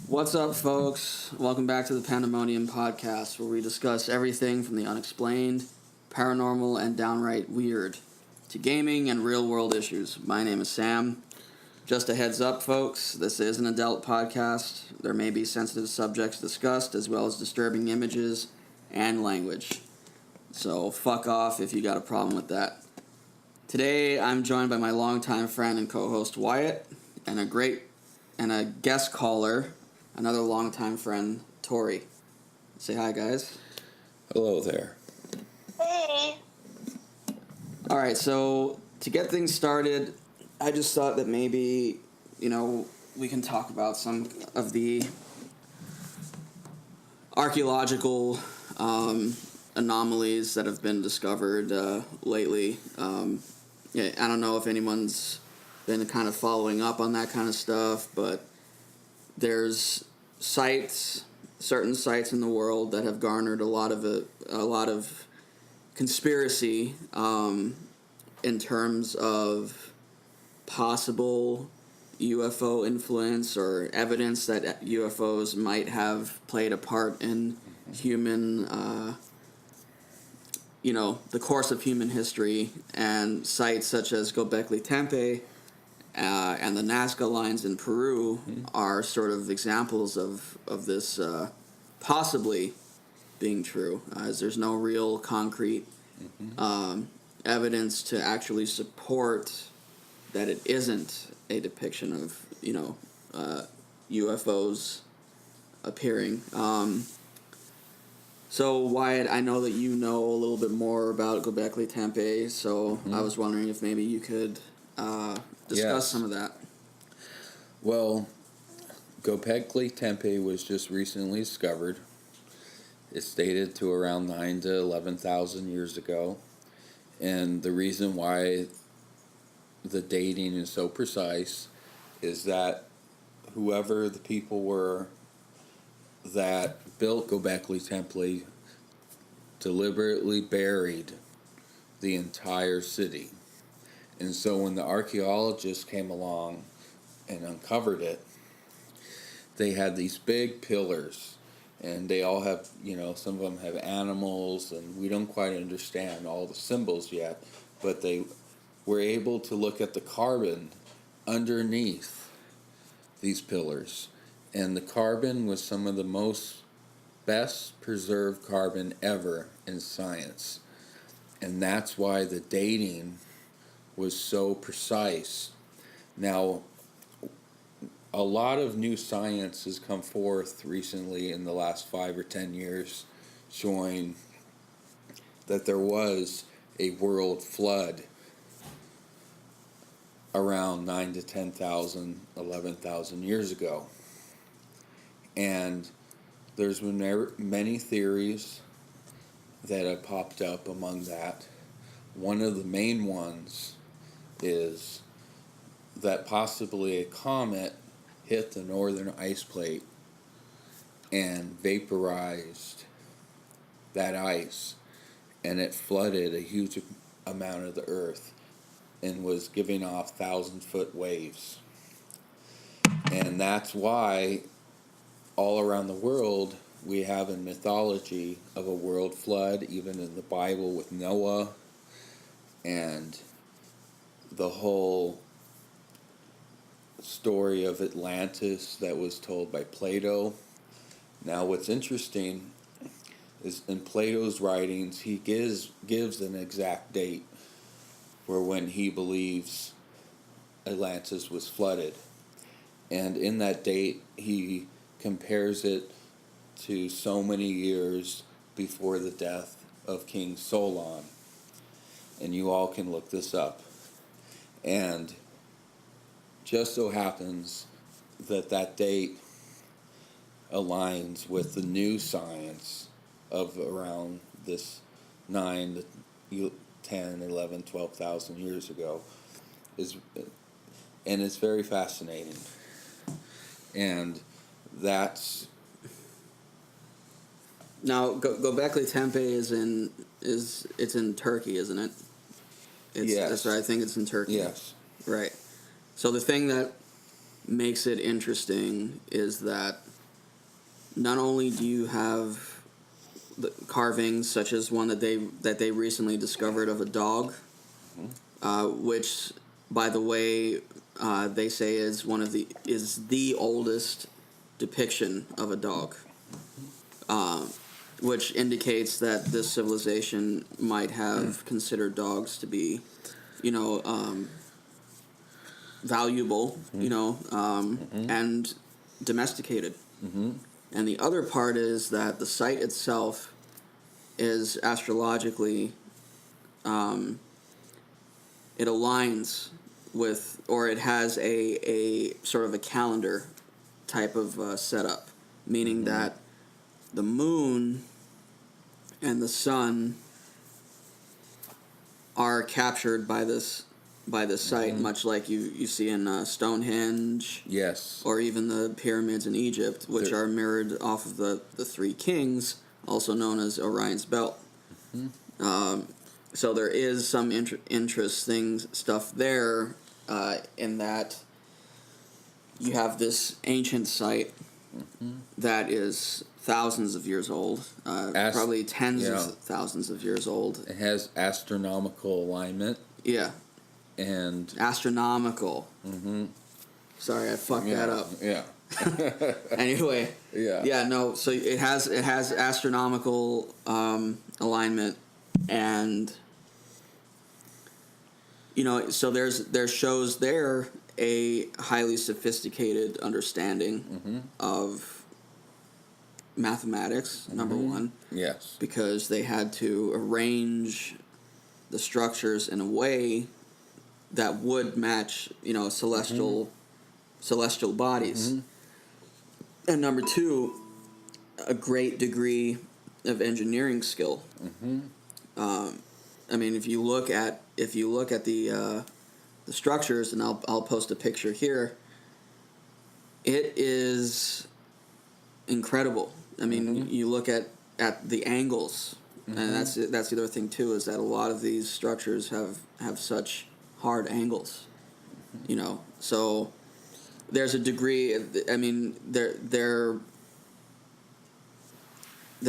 What's up, folks? Welcome back to the Pandamonium podcast, where we discuss everything from the unexplained, paranormal, and downright weird to gaming and real-world issues. My name is Sam. Just a heads up, folks, this is an adult podcast. There may be sensitive subjects discussed, as well as disturbing images and language. So fuck off if you got a problem with that. Today, I'm joined by my longtime friend and co-host Wyatt, and a guest caller, another longtime friend, Tori. Say hi, guys. Hello there. Hey. All right, so to get things started, I just thought that maybe, we can talk about some of the archaeological anomalies that have been discovered lately. I don't know if anyone's been kind of following up on that kind of stuff, but there's certain sites in the world that have garnered a lot of conspiracy in terms of possible UFO influence or evidence that UFOs might have played a part in human, the course of human history, and sites such as Göbekli Tepe and the Nazca Lines in Peru are sort of examples of this possibly being true, as there's no real concrete evidence to actually support that it isn't a depiction of, UFOs appearing. So, Wyatt, I know that you know a little bit more about Göbekli Tepe, so I was wondering if maybe you could discuss some of that. Well, Göbekli Tepe was just recently discovered. It's dated to around 9 to 11,000 years ago. And the reason why the dating is so precise is that whoever the people were that built Göbekli Tepe deliberately buried the entire city. And so when the archaeologists came along and uncovered it, they had these big pillars, and they all have, some of them have animals, and we don't quite understand all the symbols yet, but they were able to look at the carbon underneath these pillars. And the carbon was some of the best preserved carbon ever in science. And that's why the dating was so precise. Now, a lot of new science has come forth recently in the last 5 or 10 years showing that there was a world flood around 9 to 10,000, 11,000 years ago. And there's been many theories that have popped up among that. One of the main ones is that possibly a comet hit the northern ice plate and vaporized that ice, and it flooded a huge amount of the earth and was giving off 1,000-foot waves. And that's why all around the world we have a mythology of a world flood, even in the Bible with Noah and the whole story of Atlantis that was told by Plato. Now, what's interesting is in Plato's writings, he gives an exact date for when he believes Atlantis was flooded. And in that date, he compares it to so many years before the death of King Solon. And you all can look this up. And just so happens that that date aligns with the new science of around this 9 to 10, 11, 12,000 years ago. And it's very fascinating. And that's... Now, Göbekli Tepe it's in Turkey, isn't it? Yes. That's right, I think it's in Turkey. Yes. Right. So the thing that makes it interesting is that not only do you have the carvings such as one that they recently discovered of a dog, which, by the way, they say is the oldest depiction of a dog, which indicates that this civilization might have considered dogs to be, valuable, and domesticated. And the other part is that the site itself is astrologically, it aligns with, or it has a sort of a calendar type of setup, meaning that the moon and the sun are captured by this site, much like you see in Stonehenge, Yes. or even the pyramids in Egypt, which are mirrored off of the three kings, also known as Orion's belt. So there is some interesting stuff there, in that you have this ancient site that is thousands of years old, probably tens of thousands of years old. It has astronomical alignment. Yeah. And astronomical. Sorry, I fucked that up. Yeah. Anyway. Yeah. Yeah. No. So it has astronomical alignment, and so there shows there a highly sophisticated understanding of mathematics. Number one. Yes. Because they had to arrange the structures in a way that would match, celestial bodies. And number two, a great degree of engineering skill. I mean, if you look at the structures, and I'll post a picture here, it is incredible. I mean, you look at the angles, and that's the other thing too, is that a lot of these structures have such hard angles, so there's a degree. I mean, their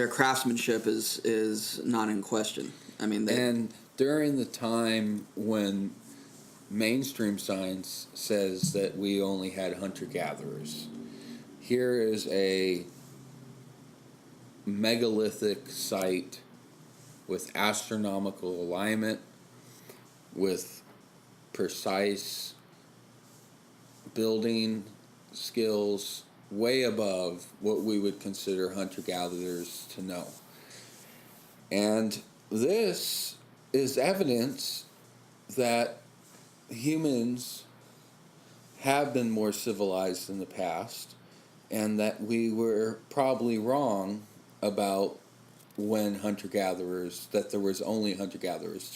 craftsmanship is not in question. I mean, and during the time when mainstream science says that we only had hunter-gatherers, here is a megalithic site with astronomical alignment, with precise building skills way above what we would consider hunter-gatherers to know. And this is evidence that humans have been more civilized in the past, and that we were probably wrong about when hunter-gatherers, that there was only hunter-gatherers.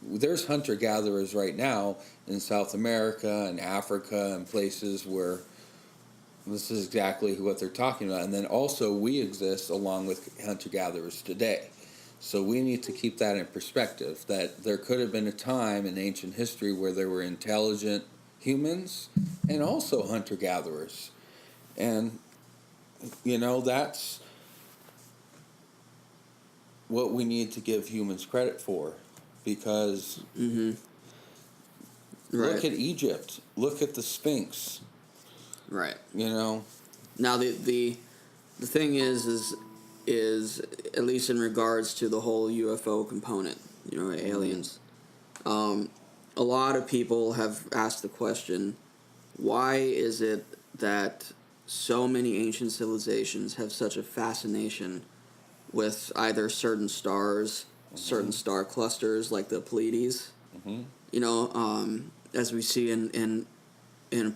There's hunter-gatherers right now in South America and Africa and places where this is exactly what they're talking about. And then also we exist along with hunter-gatherers today. So we need to keep that in perspective, that there could have been a time in ancient history where there were intelligent humans and also hunter-gatherers. And, that's what we need to give humans credit for. Because look at Egypt, look at the Sphinx. Right. Now the thing is at least in regards to the whole UFO component, aliens. A lot of people have asked the question, why is it that so many ancient civilizations have such a fascination with either certain stars, certain star clusters like the Pleiades, as we see in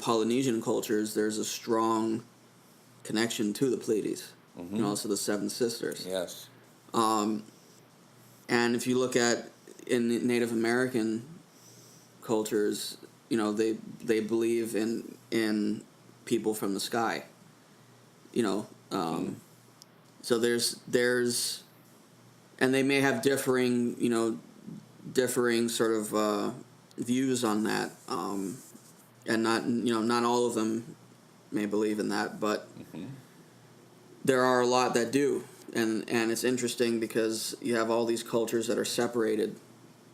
Polynesian cultures, there's a strong connection to the Pleiades, and also the Seven Sisters. Yes. And if you look at in Native American cultures, they believe in people from the sky. So there's and they may have differing sort of views on that, and not all of them may believe in that, but there are a lot that do, and it's interesting because you have all these cultures that are separated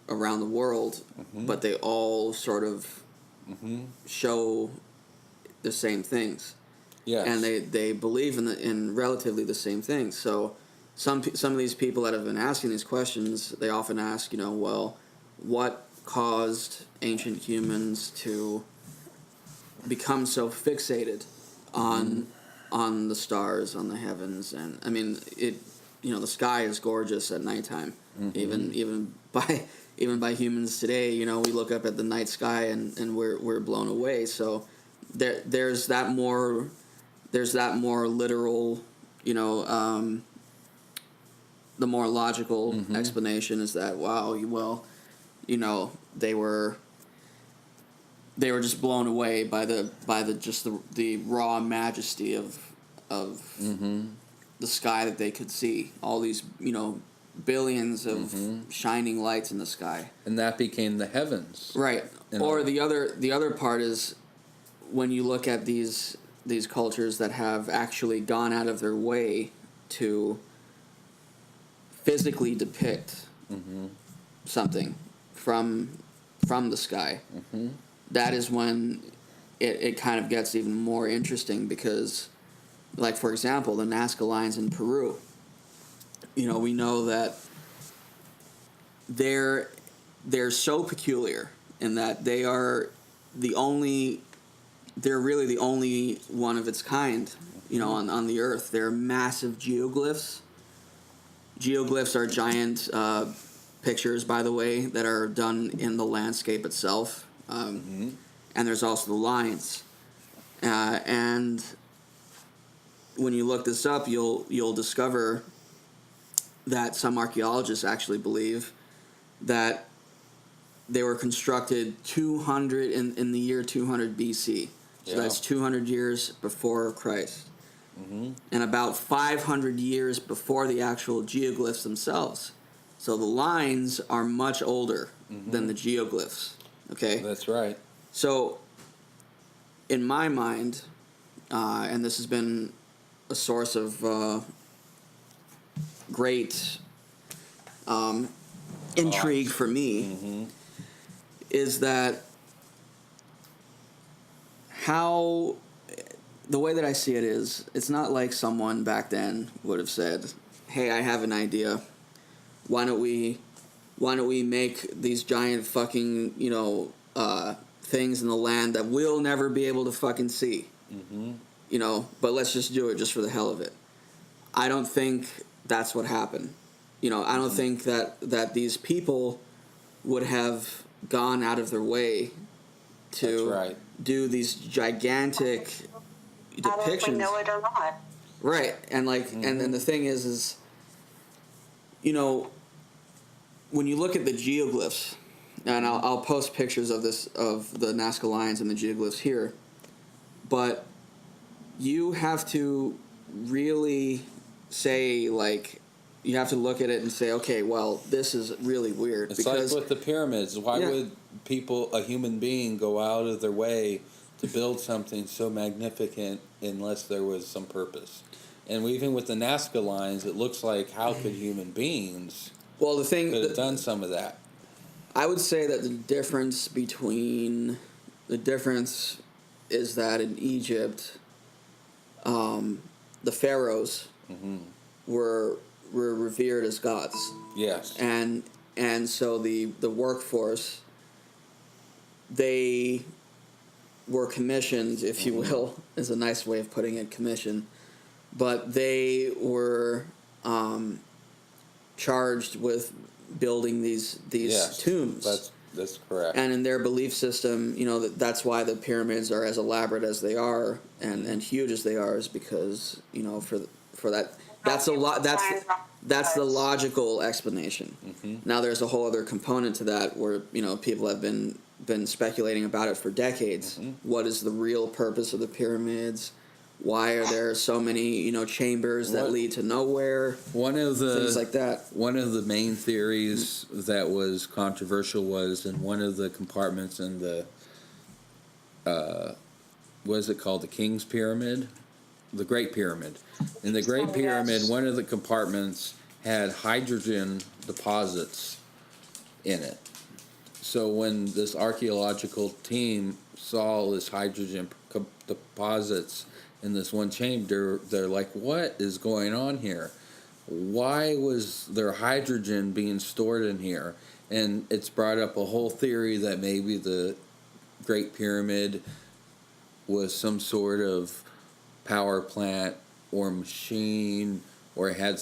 around the world, but they all sort of show the same things. Yes. And they believe in relatively the same things. So some of these people that have been asking these questions, they often ask, well, what caused ancient humans to become so fixated on the stars, on the heavens? And I mean, the sky is gorgeous at nighttime. Even by humans today, we look up at the night sky and we're blown away. So there's that more literal, the more logical explanation is that, wow, they were just blown away by the raw majesty of the sky that they could see, all these billions of shining lights in the sky, and that became the heavens, right? Or the other part is when you look at these cultures that have actually gone out of their way to physically depict something from the sky. That is when it kind of gets even more interesting, because, like, for example, the Nazca Lines in Peru, we know that they're so peculiar in that they're really the only one of its kind, on the earth. They're massive geoglyphs. Geoglyphs are giant pictures, by the way, that are done in the landscape itself. And there's also the lines. And when you look this up, you'll discover that some archaeologists actually believe that they were constructed 200 in the year 200 BC. So that's 200 years before Christ. And about 500 years before the actual geoglyphs themselves. So the lines are much older than the geoglyphs. Okay? That's right. So, in my mind, and this has been a source of great intrigue for me, is that the way that I see it is, it's not like someone back then would have said, hey, I have an idea. Why don't we make these giant fucking, things in the land that we'll never be able to fucking see? But let's just do it just for the hell of it. I don't think that's what happened. I don't think that these people would have gone out of their way to do these gigantic depictions. Either if we know it or not. Right. And and then the thing is when you look at the geoglyphs, and I'll post pictures of the Nazca Lines and the geoglyphs here, but you have to really say, you have to look at it and say, okay, well, this is really weird. It's like with the pyramids. Why would a human being, go out of their way to build something so magnificent unless there was some purpose? And even with the Nazca Lines, it looks like, how could human beings could have done some of that? I would say that the difference is that in Egypt, the pharaohs were revered as gods. Yes. And so the workforce, they were commissioned, if you will, is a nice way of putting it, commission. But they were charged with building these tombs. That's correct. And in their belief system, that's why the pyramids are as elaborate as they are and huge as they are, is because for that. That's the logical explanation. Now there's a whole other component to that where people have been speculating about it for decades. What is the real purpose of the pyramids? Why are there so many chambers that lead to nowhere? Things like that. One of the main theories that was controversial was in one of the compartments in the what is it called, the King's Pyramid? the Great Pyramid. In the Great Pyramid, one of the compartments had hydrogen deposits in it. So when this archaeological team saw this hydrogen deposits in this one chamber, they're like, what is going on here? Why was there hydrogen being stored in here? And it's brought up a whole theory that maybe the Great Pyramid was some sort of power plant or machine, or had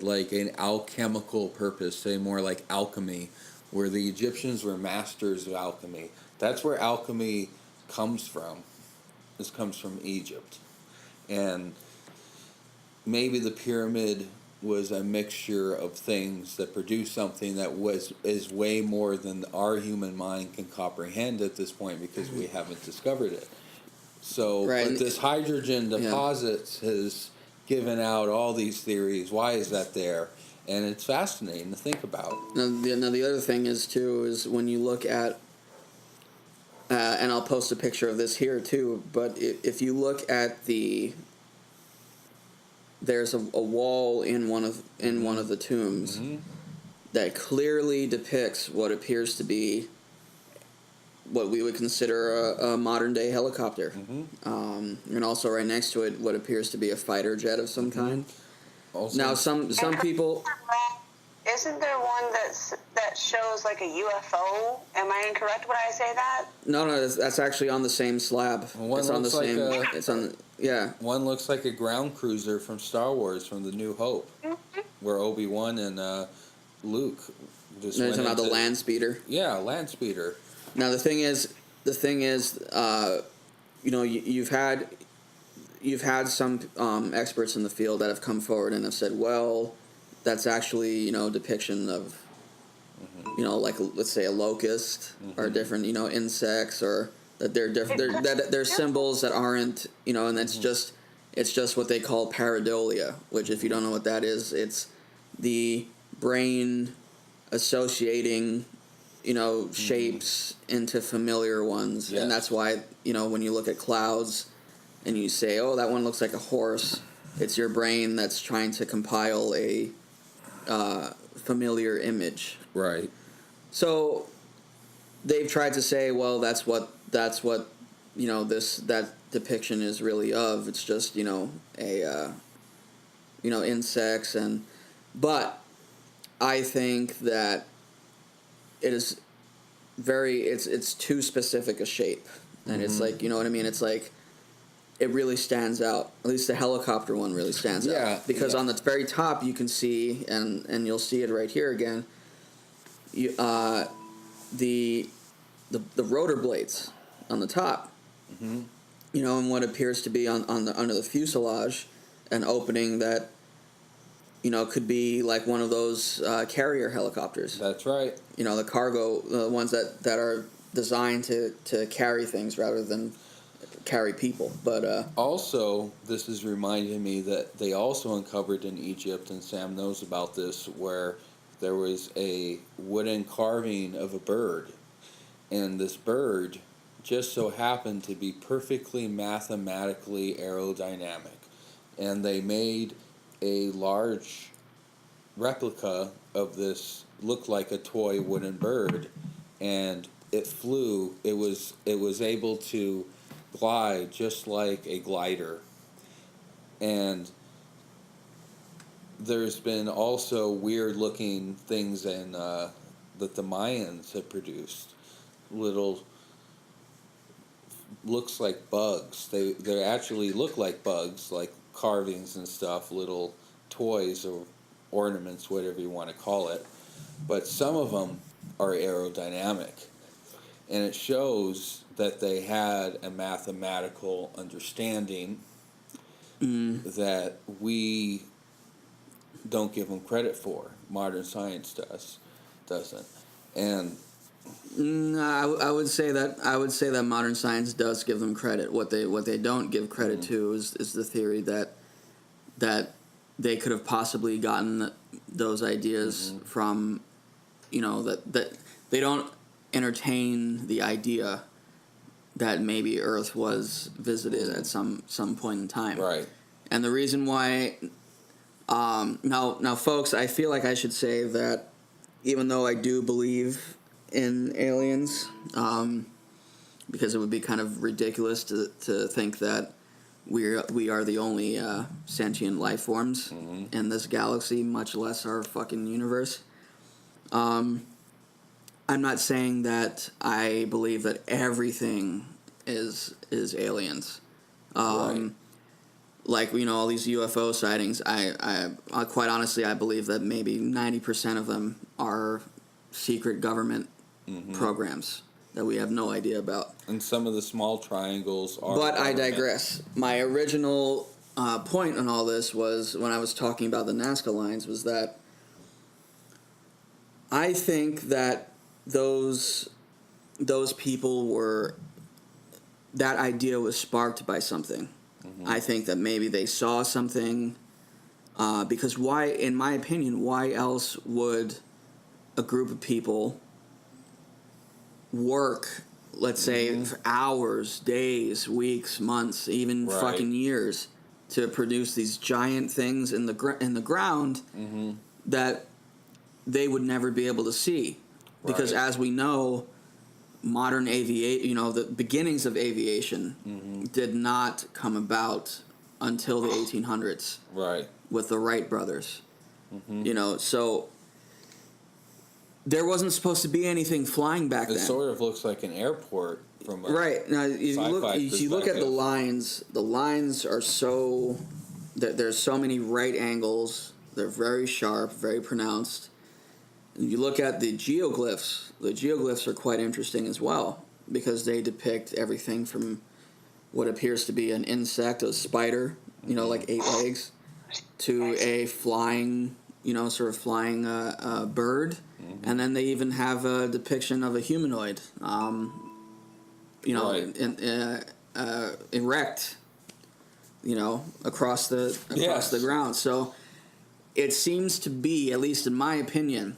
like an alchemical purpose, say more like alchemy, where the Egyptians were masters of alchemy. That's where alchemy comes from. This comes from Egypt. And maybe the pyramid was a mixture of things that produced something that is way more than our human mind can comprehend at this point, because we haven't discovered it. So, right. But this hydrogen deposits has given out all these theories. Why is that there? And it's fascinating to think about. Now the other thing is when you look at, and I'll post a picture of this here too, but if you look at there's a wall in one of the tombs that clearly depicts what appears to be what we would consider a modern day helicopter, and also right next to it what appears to be a fighter jet of some kind. Also, now some people. Isn't there one that shows like a UFO? Am I incorrect when I say that? No, that's actually on the same slab. It's on the same. It's on. Yeah. One looks like a ground cruiser from Star Wars, from The New Hope, where Obi-Wan and Luke just. You're talking about the land speeder. Yeah, land speeder. Now the thing is, you've had some experts in the field that have come forward and have said, well, that's actually a depiction of, like let's say a locust or different insects, or that they're different. They're symbols that aren't and that's it's just what they call pareidolia, which if you don't know what that is, it's the brain associating shapes into familiar ones. Yes. And that's why when you look at clouds and you say, oh, that one looks like a horse, it's your brain that's trying to compile a familiar image. Right. So they've tried to say, well, that's what that depiction is really of. It's just insects, but I think that it is it's too specific a shape, and it's like, what I mean, it's like it really stands out. At least the helicopter one really stands out, because on the very top you can see, and you'll see it right here again, the rotor blades on the top, and what appears to be under the fuselage, an opening that could be like one of those carrier helicopters. That's right. The cargo, the ones that are designed to carry things rather than carry people. But also, this is reminding me that they also uncovered in Egypt, and Sam knows about this, where there was a wooden carving of a bird, and this bird just so happened to be perfectly mathematically aerodynamic, and they made a large replica of this, looked like a toy wooden bird, and it flew. It was able to glide just like a glider. And there's been also weird looking things that the Mayans had produced, little, looks like bugs. They actually look like bugs, like carvings and stuff, little toys or ornaments, whatever you want to call it. But some of them are aerodynamic, and it shows that they had a mathematical understanding that we don't give them credit for. Modern science doesn't. And no, I would say that modern science does give them credit. What they don't give credit to is the theory that they could have possibly gotten those ideas from, that they don't entertain the idea that maybe Earth was visited at some point in time. Right. And the reason why, now, folks, I feel like I should say that even though I do believe in aliens, because it would be kind of ridiculous to think that we are the only sentient life forms in this galaxy, much less our fucking universe. I'm not saying that I believe that everything is aliens. Right. Like, all these UFO sightings, I quite honestly, I believe that maybe 90% of them are secret government programs that we have no idea about. And some of the small triangles are... But I digress. My original point on all this was, when I was talking about the Nazca Lines, was that I think that those people were... That idea was sparked by something. I think that maybe they saw something, because why, in my opinion, why else would a group of people work, let's say, for hours, days, weeks, months, even fucking years, to produce these giant things in the ground that they would never be able to see? Because as we know, modern aviation, the beginnings of aviation did not come about until the 1800s. Right. With the Wright brothers. So there wasn't supposed to be anything flying back then. It sort of looks like an airport from a right. Now, if you look at the lines are so... There's so many right angles. They're very sharp, very pronounced. You look at the geoglyphs. The geoglyphs are quite interesting as well, because they depict everything from what appears to be an insect, a spider, like 8 legs, to a flying, sort of flying bird. And then they even have a depiction of a humanoid, erect, across the ground. So it seems to be, at least in my opinion,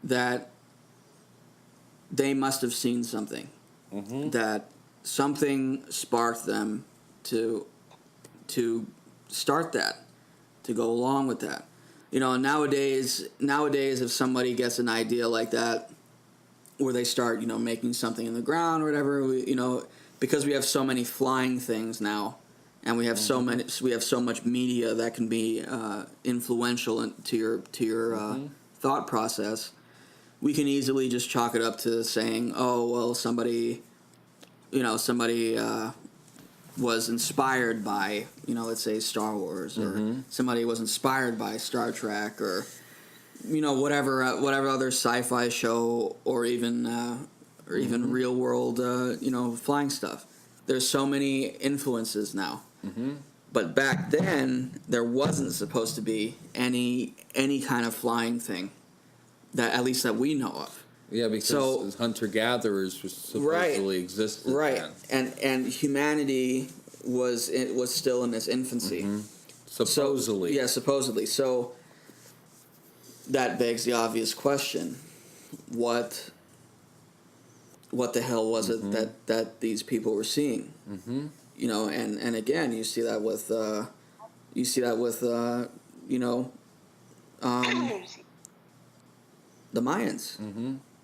that they must have seen something, that something sparked them to start that, to go along with that. Nowadays, if somebody gets an idea like that, where they start, making something in the ground or whatever, because we have so many flying things now, and we have so much media that can be influential to your thought process. We can easily just chalk it up to saying, "Oh, well, somebody was inspired by, let's say Star Wars, or somebody was inspired by Star Trek, or whatever other sci-fi show, or even real world flying stuff." There's so many influences now. But back then there wasn't supposed to be any kind of flying thing, that at least that we know of. Yeah, because hunter-gatherers supposedly existed then. And humanity was still in its infancy. Supposedly. Supposedly. So that begs the obvious question: what the hell was it that these people were seeing? And again, you see that with the Mayans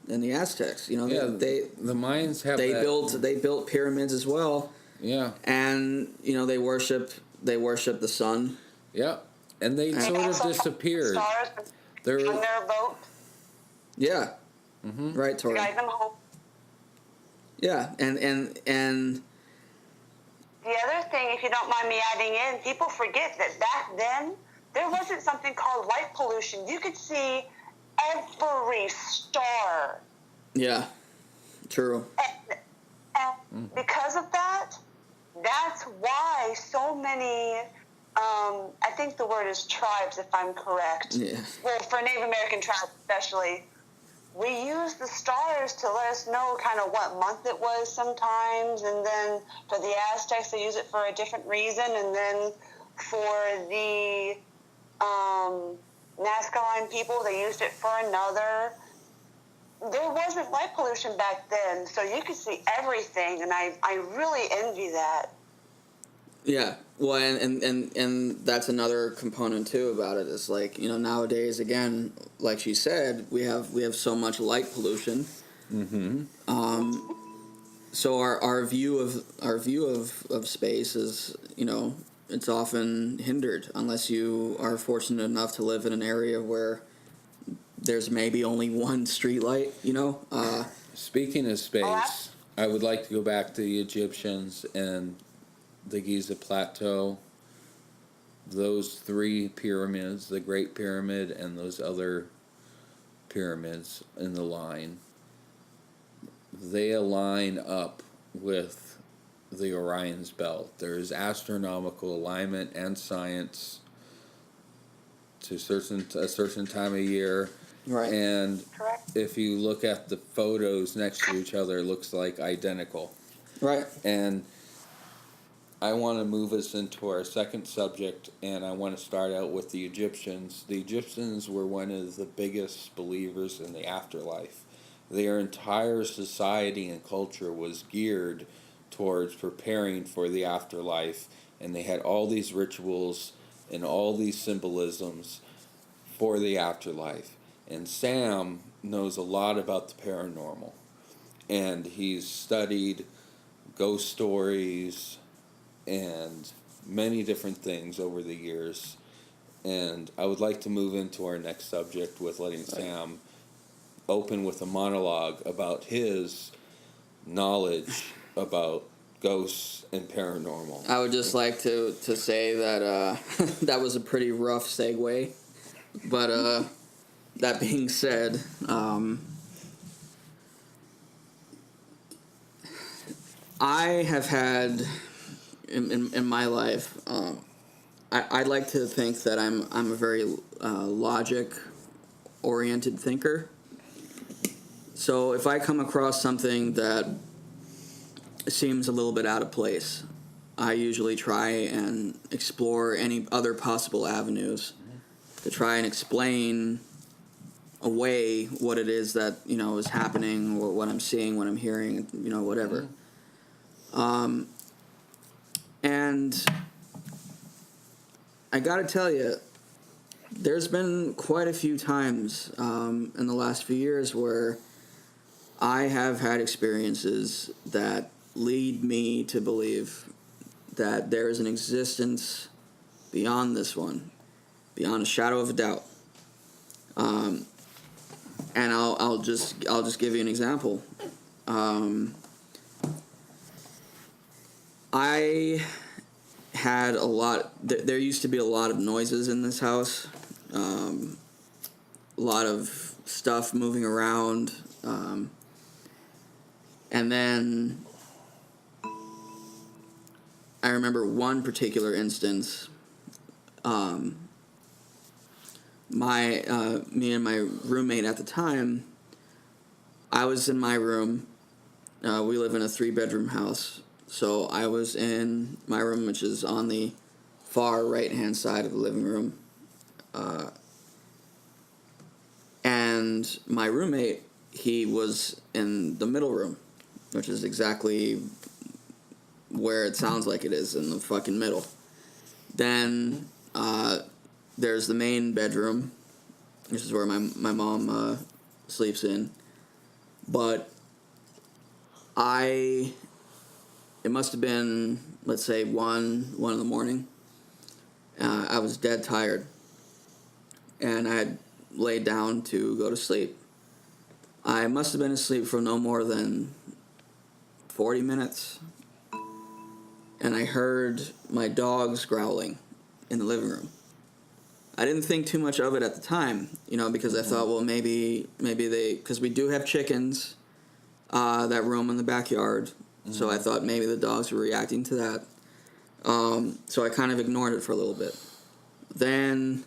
and the Aztecs. The Mayans have they built pyramids as well. Yeah. And they worship the sun. Yeah. And they sort of disappeared. They're on their boat. Yeah. Right, Toris. To guide them home. Yeah, and the other thing, if you don't mind me adding in, people forget that back then there wasn't something called light pollution. You could see every star. Yeah, true. And because of that, that's why so many, I think the word is tribes, if I'm correct. Yeah. Well, for Native American tribes especially, we use the stars to let us know kind of what month it was sometimes, and then for the Aztecs, they use it for a different reason, and then for the Nazca Line people, they used it for another. there wasn't light pollution back then, so you could see everything, and I really envy that. Yeah, well, and that's another component too about it. Is like, nowadays, again, like she said, we have so much light pollution. Mm-hmm. So our view of space is, it's often hindered unless you are fortunate enough to live in an area where there's maybe only one street light. Speaking of space, I would like to go back to the Egyptians and the Giza Plateau. Those 3 pyramids, the Great Pyramid and those other pyramids in the line, they align up with the Orion's belt. There's astronomical alignment and science to a certain time of year. Right. And Correct. if you look at the photos next to each other, it looks like identical. Right. And I want to move us into our second subject, and I want to start out with the Egyptians. The Egyptians were one of the biggest believers in the afterlife. Their entire society and culture was geared towards preparing for the afterlife, and they had all these rituals and all these symbolisms for the afterlife. And Sam knows a lot about the paranormal, and he's studied ghost stories and many different things over the years. And I would like to move into our next subject with letting Sam open with a monologue about his knowledge about ghosts and paranormal. I would just like to say that that was a pretty rough segue, but that being said, I have had in my life, I'd like to think that I'm a very logic-oriented thinker. So if I come across something that seems a little bit out of place, I usually try and explore any other possible avenues to try and explain away what it is that, is happening, or what I'm seeing, what I'm hearing, whatever. And I gotta tell you, there's been quite a few times in the last few years where I have had experiences that lead me to believe that there is an existence beyond this one, beyond a shadow of a doubt. And I'll just give you an example. I had a lot. There used to be a lot of noises in this house. A lot of stuff moving around. And then I remember one particular instance. Me and my roommate at the time, I was in my room. We live in a 3-bedroom house. So I was in my room, which is on the far right-hand side of the living room. And my roommate, he was in the middle room, which is exactly where it sounds like it is, in the fucking middle. Then there's the main bedroom, which is where my mom sleeps in. But it must have been, let's say, 1 in the morning. I was dead tired, and I had laid down to go to sleep. I must have been asleep for no more than 40 minutes, and I heard my dogs growling in the living room. I didn't think too much of it at the time, because I thought, well, maybe because we do have chickens that roam in the backyard. So I thought maybe the dogs were reacting to that. So I kind of ignored it for a little bit. Then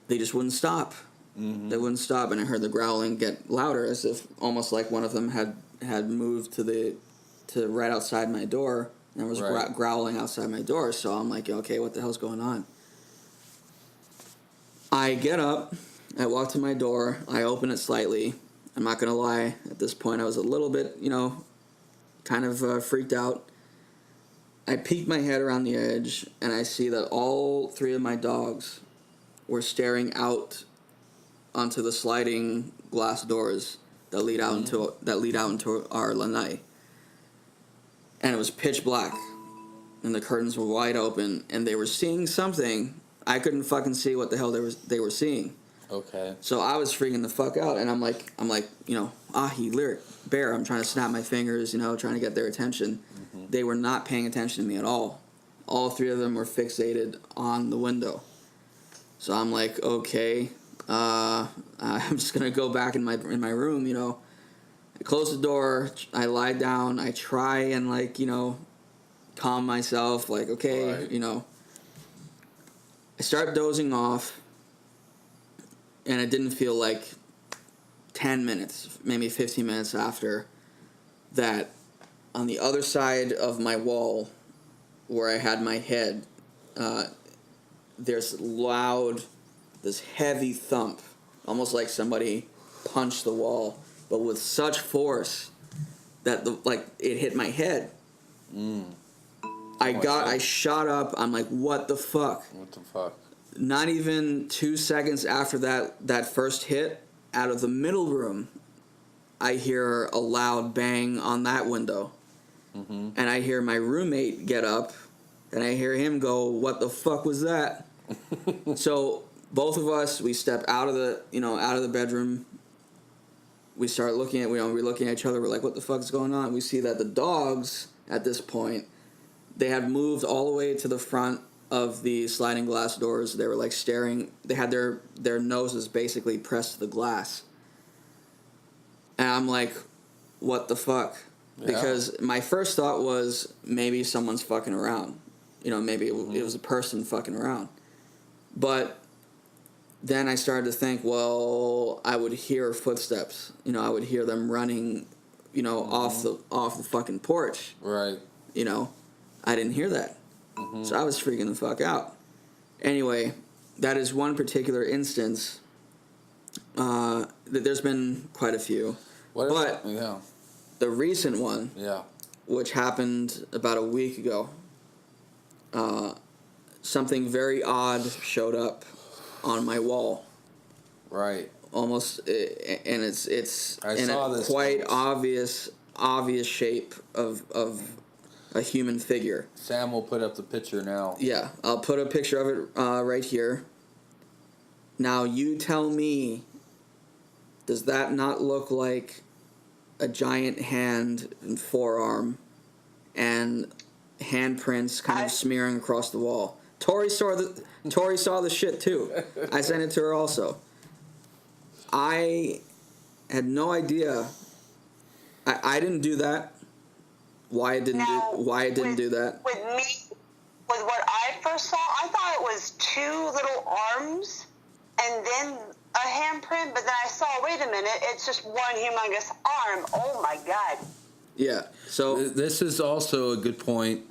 they just wouldn't stop. Mm-hmm. They wouldn't stop, and I heard the growling get louder, as if almost like one of them had moved to right outside my door and was growling outside my door. So I'm like, okay, what the hell's going on? I get up, I walk to my door, I open it slightly. I'm not going to lie. At this point, I was a little bit, kind of freaked out. I peeked my head around the edge, and I see that all 3 of my dogs were staring out onto the sliding glass doors that lead out into our lanai. And it was pitch black, and the curtains were wide open, and they were seeing something. I couldn't fucking see what the hell they were seeing. Okay. So I was freaking the fuck out, and I'm like, ahi, lyric, bear. I'm trying to snap my fingers, trying to get their attention. Mm-hmm. They were not paying attention to me at all. All 3 of them were fixated on the window. So I'm like, okay, I'm just gonna go back in my room, I close the door, I lie down, I try and calm myself, okay, right. I start dozing off, and it didn't feel like 10 minutes, maybe 15 minutes after that, on the other side of my wall, where I had my head, there's this heavy thump, almost like somebody punched the wall, but with such force that it hit my head. I shot up. I'm like, what the fuck? What the fuck? Not even 2 seconds after that first hit, out of the middle room, I hear a loud bang on that window. Mm-hmm. And I hear my roommate get up, and I hear him go, what the fuck was that? So both of us, we step out of the bedroom. We start looking at, we're looking at each other. We're like, what the fuck is going on? We see that the dogs, at this point, they had moved all the way to the front of the sliding glass doors. They were staring. They had their noses basically pressed to the glass. And I'm like, what the fuck? Yeah. Because my first thought was maybe someone's fucking around. Maybe it was a person fucking around. But then I started to think, well, I would hear footsteps. I would hear them running, off the fucking porch. Right. I didn't hear that. Mm-hmm. So I was freaking the fuck out. Anyway, that is one particular instance. There's been quite a few. The recent one, which happened about a week ago, something very odd showed up on my wall. Right. Almost, and it's in a quite obvious shape of a human figure. Sam will put up the picture now. Yeah, I'll put a picture of it right here. Now you tell me, does that not look like a giant hand and forearm and handprints kind of smearing across the wall? Tori saw the shit too. I sent it to her also. I had no idea. I didn't do that. Why I didn't do that? With me, with what I first saw, I thought it was 2 little arms and then a handprint, but then I saw, wait a minute, it's just one humongous arm. Oh my God. Yeah. So this is also a good point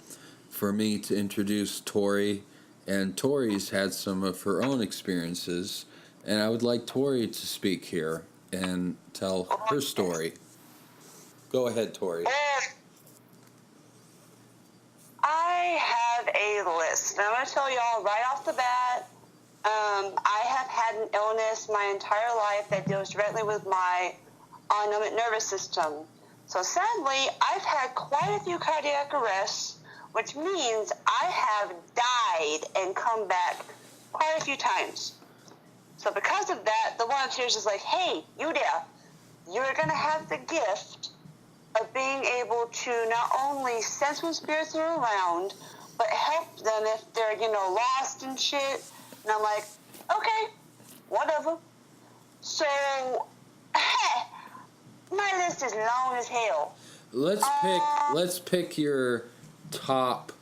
for me to introduce Tori, and Tori's had some of her own experiences, and I would like Tori to speak here and tell her story. Go ahead, Tori. I have a list. I'm going to tell y'all right off the bat, I have had an illness my entire life that deals directly with my autonomic nervous system. So sadly, I've had quite a few cardiac arrests, which means I have died and come back quite a few times. So because of that, the one upstairs is like, hey, you there, you're going to have the gift of being able to not only sense when spirits are around, but help them if they're, lost and shit. And I'm like, okay, whatever. So, my list is long as hell. Let's pick your top.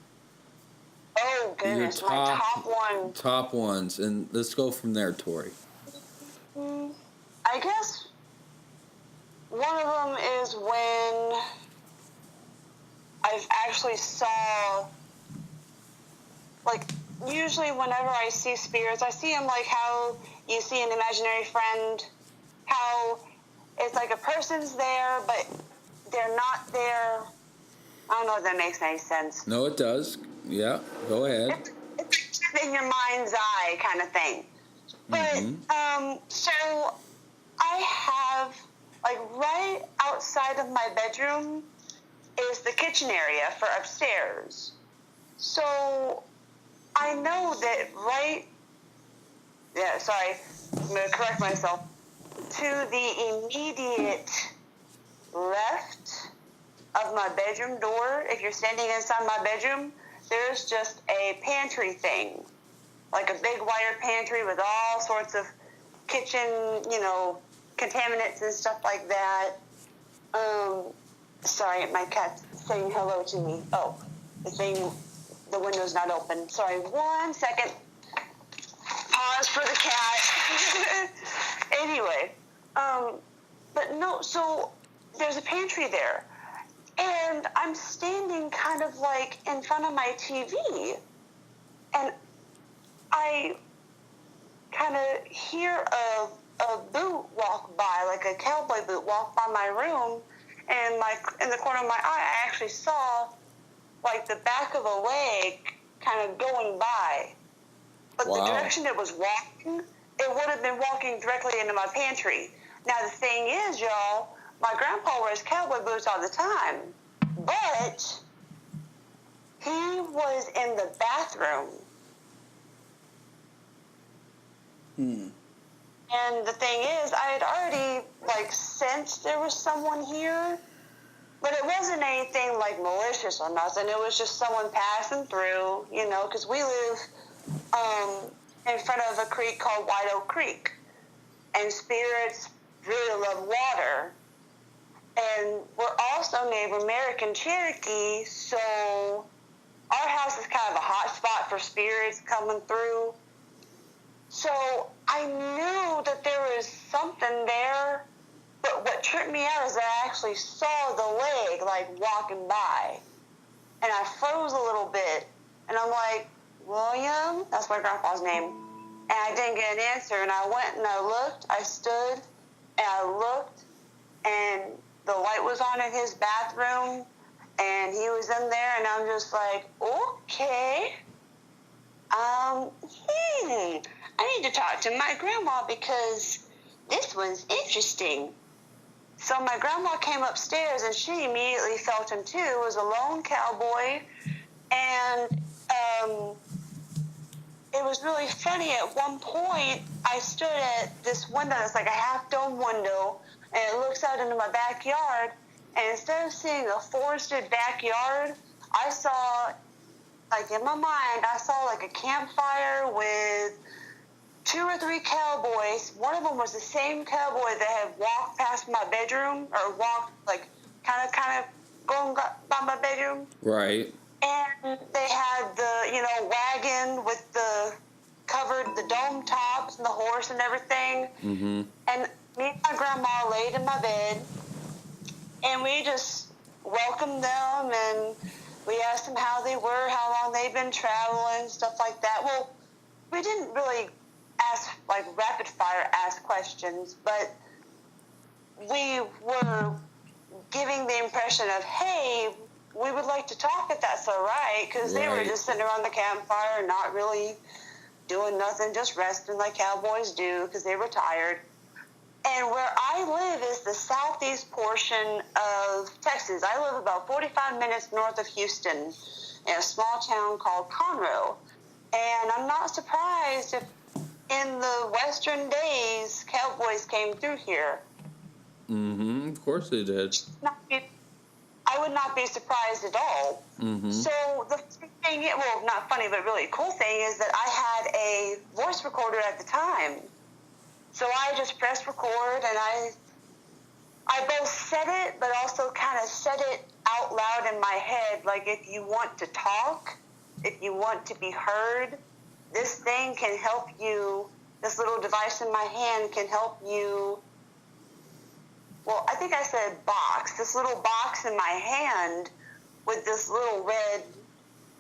Oh goodness, my top one. Top ones, and let's go from there, Tori. I guess one of them is when I've actually saw, usually whenever I see spirits, I see them like how you see an imaginary friend, how it's like a person's there, but they're not there. I don't know if that makes any sense. No, it does. Yeah, go ahead. It's in your mind's eye kind of thing. But, so I have, like, right outside of my bedroom is the kitchen area for upstairs. So I know that I'm going to correct myself. To the immediate left of my bedroom door, if you're standing inside my bedroom, there's just a pantry thing. Like a big wire pantry with all sorts of kitchen, contaminants and stuff like that. Sorry, my cat's saying hello to me. Oh, the window's not open. Sorry, 1 second. Pause for the cat. Anyway, but no, so there's a pantry there. And I'm standing kind of like in front of my TV. And I kind of hear a boot walk by, like a cowboy boot walk by my room. And in the corner of my eye, I actually saw like the back of a leg kind of going by. But Wow. the direction it was walking, it would have been walking directly into my pantry. Now, the thing is, y'all, my grandpa wears cowboy boots all the time. But he was in the bathroom. And the thing is, I had already, sensed there was someone here. But it wasn't anything, malicious or nothing. It was just someone passing through, because we live in front of a creek called White Oak Creek. And spirits really love water. And we're also Native American Cherokee, so our house is kind of a hot spot for spirits coming through. So I knew that there was something there, but what tripped me out is I actually saw the leg, walking by. And I froze a little bit, and I'm like, William? That's my grandpa's name. And I didn't get an answer, and I went and I looked, I stood, and I looked, and the light was on in his bathroom, and he was in there, and I'm just like, okay. I need to talk to my grandma because this one's interesting. So my grandma came upstairs, and she immediately felt him too. It was a lone cowboy, and it was really funny. At one point, I stood at this window that's like a half-dome window, and it looks out into my backyard, and instead of seeing a forested backyard, I saw, in my mind, I saw a campfire with 2 or 3 cowboys. One of them was the same cowboy that had walked past my bedroom, or walked, kind of going by my bedroom. Right. And they had the, wagon with covered the dome tops and the horse and everything. Mm-hmm. And me and my grandma laid in my bed, and we just welcomed them, and we asked them how they were, how long they'd been traveling, stuff like that. Well, we didn't really ask, rapid fire ask questions, but we were giving the impression of, hey, we would like to talk if that's all right, because they were just sitting around the campfire, not really doing nothing, just resting like cowboys do, because they were tired. And where I live is the southeast portion of Texas. I live about 45 minutes north of Houston in a small town called Conroe. And I'm not surprised if in the western days cowboys came through here. Mm-hmm. Of course they did. I would not be surprised at all. Mm-hmm. So the thing, well, not funny, but really cool thing is that I had a voice recorder at the time. So I just pressed record, and I both said it, but also kind of said it out loud in my head, if you want to talk, if you want to be heard, this thing can help you, this little device in my hand can help you. Well, I think I said box. This little box in my hand with this little red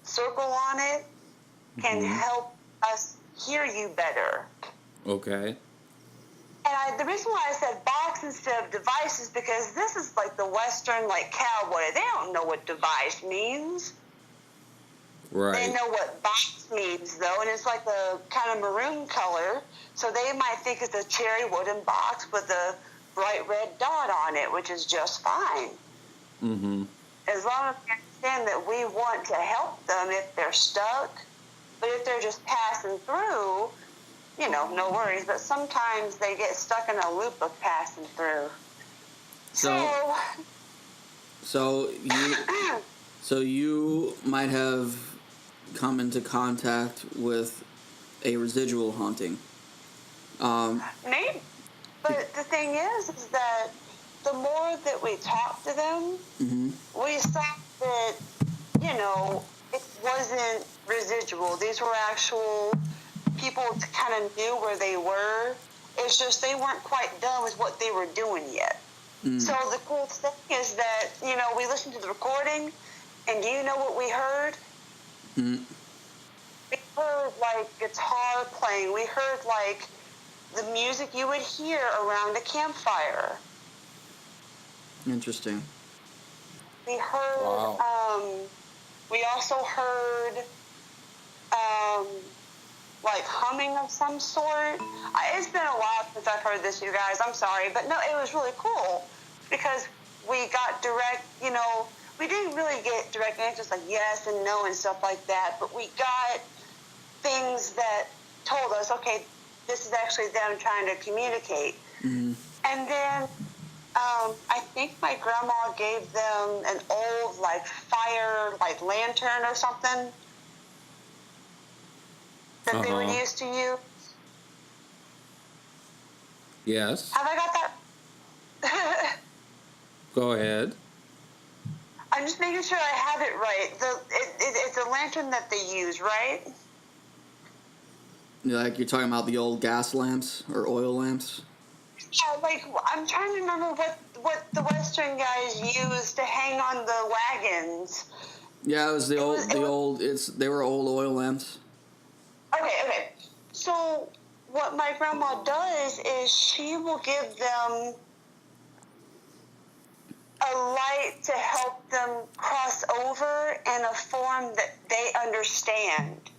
circle on it can help us hear you better. Okay. And the reason why I said box instead of device is because this is like the Western, like, cowboy. They don't know what device means. Right. They know what box means, though, and it's like a kind of maroon color. So they might think it's a cherry wooden box with a bright red dot on it, which is just fine. Mm-hmm. As long as we understand that we want to help them if they're stuck. But if they're just passing through, you know, no worries. But sometimes they get stuck in a loop of passing through. So you might have come into contact with a residual haunting. Maybe. But the thing is that the more that we talk to them, we saw that, you know, it wasn't residual. These were actual people that kind of knew where they were. It's just they weren't quite done with what they were doing yet. So the cool thing is that, you know, we listened to the recording, and do you know what we heard? We heard, like, guitar playing. We heard, like, the music you would hear around a campfire. Interesting. We heard, we also heard, like, humming of some sort. It's been a while since I've heard this, you guys. I'm sorry. But, no, it was really cool because we got direct, you know, we didn't really get direct answers like yes and no and stuff like that, but we got things that told us, okay, this is actually them trying to communicate. And then I think my grandma gave them an old, like, fire, like, lantern or something that they would use to use. Yes. Have I got that? Go ahead. I'm just making sure I have it right. It's a lantern that they use, right? Like you're talking about the old gas lamps or oil lamps? Yeah, like, I'm trying to remember what the Western guys used to hang on the wagons. Yeah, it was they were old oil lamps. Okay. So what my grandma does is she will give them a light to help them cross over in a form that they understand.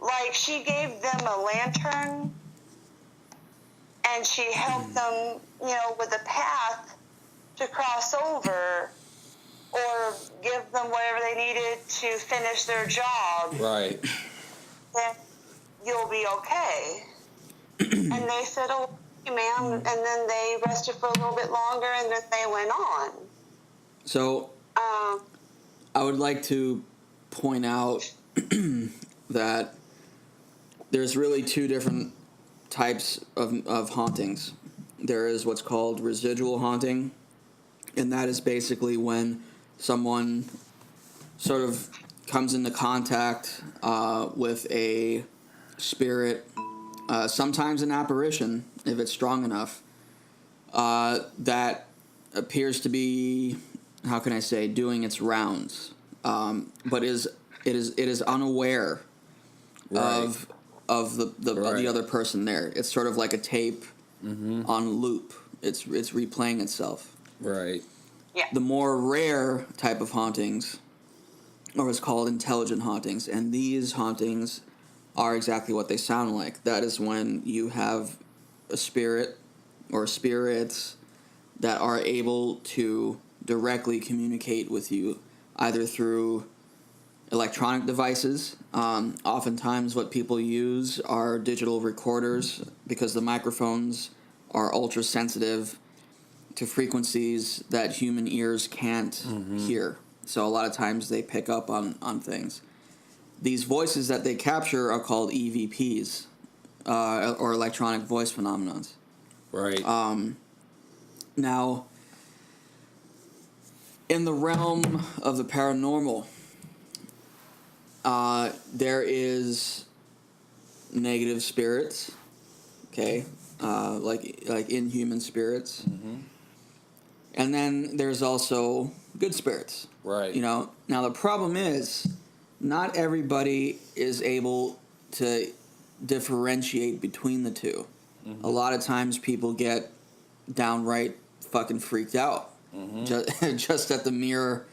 Like, she gave them a lantern, and she helped them, you know, with a path to cross over, or give them whatever they needed to finish their job. Right. Then you'll be okay. And they said, oh, okay, ma'am. And then they rested for a little bit longer, and then they went on. So, I would like to point out that there's really two different types of hauntings. There is what's called residual haunting, and that is basically when someone sort of comes into contact with a spirit, sometimes an apparition, if it's strong enough, that appears to be, how can I say, doing its rounds, but it is unaware of the other person there. It's sort of like a tape on loop. It's replaying itself. Right. Yeah. The more rare type of hauntings are what's called intelligent hauntings, and these hauntings are exactly what they sound like. That is when you have a spirit or spirits that are able to directly communicate with you, either through electronic devices. Oftentimes what people use are digital recorders because the microphones are ultra sensitive to frequencies that human ears can't hear. So a lot of times they pick up on things. These voices that they capture are called EVPs, or electronic voice phenomenons. Right. Now, in the realm of the paranormal, there is negative spirits, okay, like inhuman spirits, and then there's also good spirits. Right. You know, now the problem is, not everybody is able to differentiate between the two. A lot of times people get downright fucking freaked out just at the mere,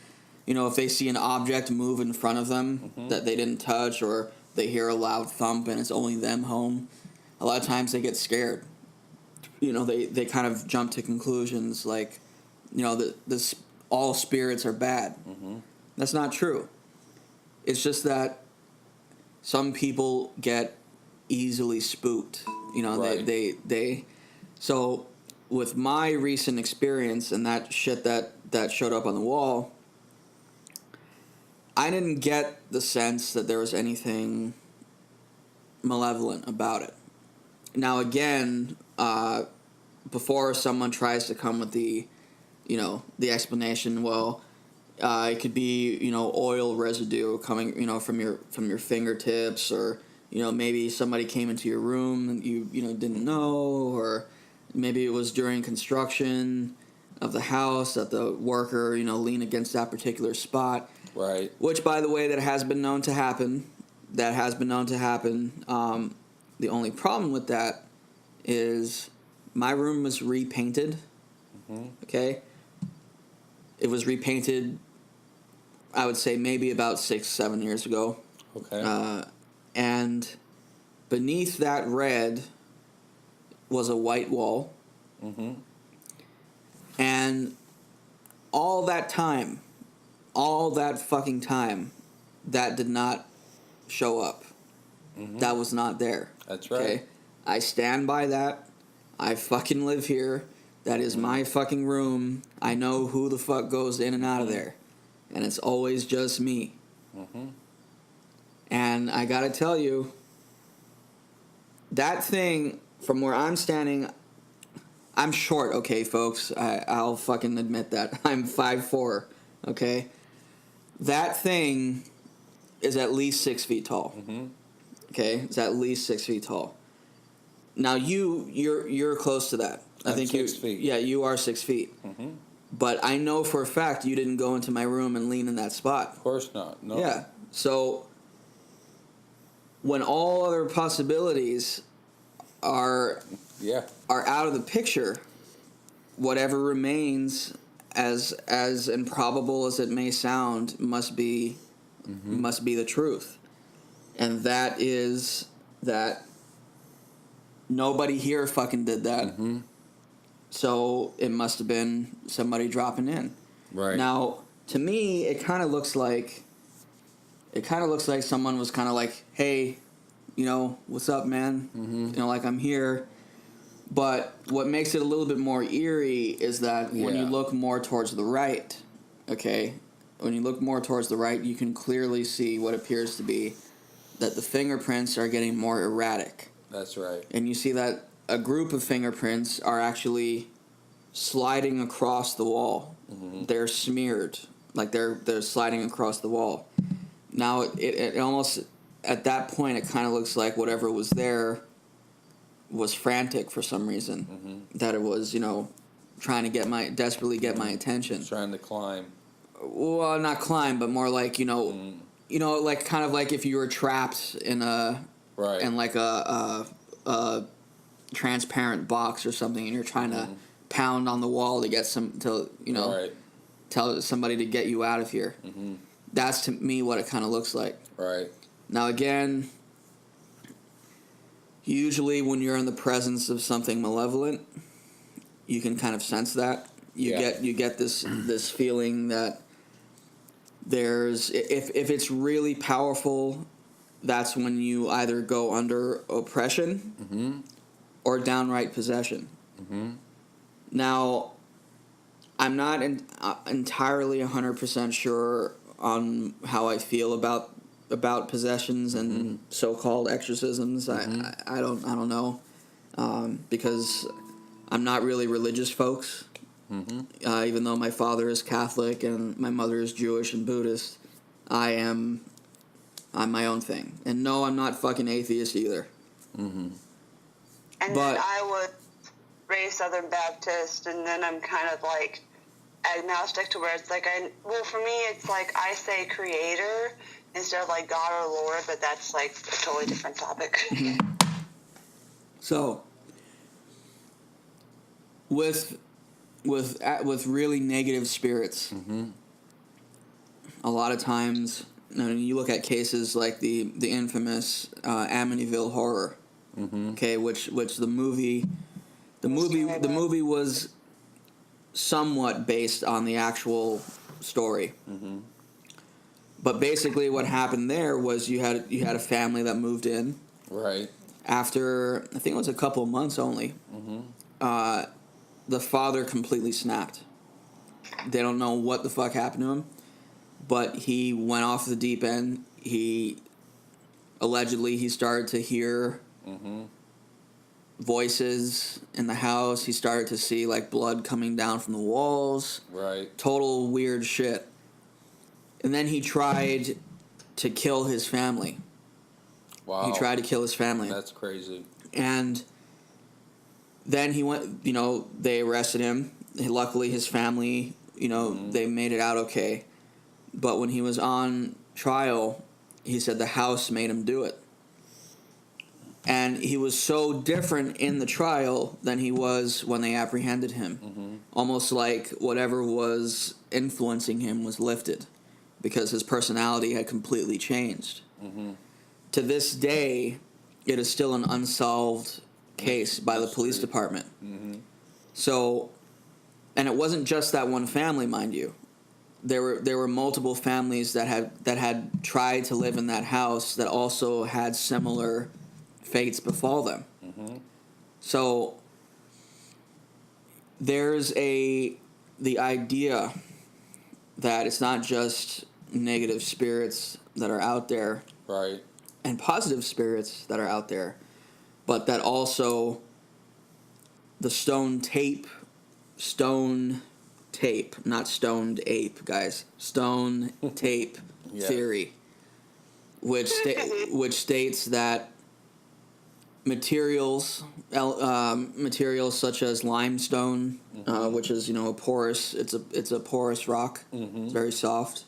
if they see an object move in front of them that they didn't touch, or they hear a loud thump and it's only them home. A lot of times they get scared. They kind of jump to conclusions like, that all spirits are bad. That's not true. It's just that some people get easily spooked. Right. They so with my recent experience and that shit that showed up on the wall, I didn't get the sense that there was anything malevolent about it. Now again, before someone tries to come with the explanation, well, it could be, oil residue coming, from your fingertips, or, maybe somebody came into your room and you didn't know, or maybe it was during construction of the house that the worker, leaned against that particular spot. Right. Which, by the way, that has been known to happen. The only problem with that is my room was repainted. Okay? It was repainted, I would say, maybe about 6-7 years ago. Okay. And beneath that red was a white wall. And all that fucking time, that did not show up. That was not there. That's right. Okay? I stand by that. I fucking live here. That is my fucking room. I know who the fuck goes in and out of there. And it's always just me. And I gotta tell you, that thing, from where I'm standing, I'm short, okay, folks? I'll fucking admit that. I'm 5'4", okay? That thing is at least 6 feet tall. Okay? It's at least 6 feet tall. Now, you're close to that. I think 6 feet. Yeah, you are 6 feet. But I know for a fact you didn't go into my room and lean in that spot. Of course not. No. Yeah. So when all other possibilities are out of the picture, whatever remains, as improbable as it may sound, must be the truth. And that is that nobody here fucking did that. So it must have been somebody dropping in. Right. Now, to me, it kind of looks like someone was kind of like, "Hey, what's up, man? Like, I'm here." But what makes it a little bit more eerie is that when you look more towards the right, okay, when you look more towards the right, you can clearly see what appears to be that the fingerprints are getting more erratic. That's right. And you see that a group of fingerprints are actually sliding across the wall. They're smeared, like they're sliding across the wall. Now, it almost, at that point, it kind of looks like whatever was there was frantic for some reason. That it was, trying to desperately get my attention. Trying to climb. Well, not climb, but more like, like kind of like if you were trapped in a transparent box or something, and you're trying to pound on the wall to get tell somebody to get you out of here. That's, to me, what it kind of looks like. Right. Now, again, usually when you're in the presence of something malevolent, you can kind of sense that. You get this feeling that there's, if it's really powerful, that's when you either go under oppression or downright possession. Now, I'm not entirely 100% sure on how I feel about possessions and so-called exorcisms. I don't know, because I'm not really religious, folks. Even though my father is Catholic and my mother is Jewish and Buddhist, I'm my own thing. And no, I'm not fucking atheist either. And then I was raised Southern Baptist, and then I'm kind of like agnostic to where it's like, for me, it's like I say creator instead of like God or Lord, but that's like a totally different topic. So, with really negative spirits, a lot of times, you look at cases like the infamous Amityville Horror, okay, which the movie was somewhat based on the actual story. But basically, what happened there was you had a family that moved in. Right. After, I think it was a couple of months only, the father completely snapped. They don't know what the fuck happened to him, but he went off the deep end. He started to hear voices in the house. He started to see like blood coming down from the walls. Right. Total weird shit. And then he tried to kill his family. Wow. He tried to kill his family. That's crazy. And then he went, they arrested him. Luckily, his family, they made it out okay. But when he was on trial, he said the house made him do it. And he was so different in the trial than he was when they apprehended him. Almost like whatever was influencing him was lifted because his personality had completely changed. To this day, it is still an unsolved case by the police department. So, and it wasn't just that one family, mind you. There were multiple families that had tried to live in that house that also had similar fates befall them. So there's the idea that it's not just negative spirits that are out there, right, and positive spirits that are out there, but that also the stone tape, not stoned ape, guys, stone tape theory, which states that materials such as limestone, which is a porous, it's a porous rock, it's very soft.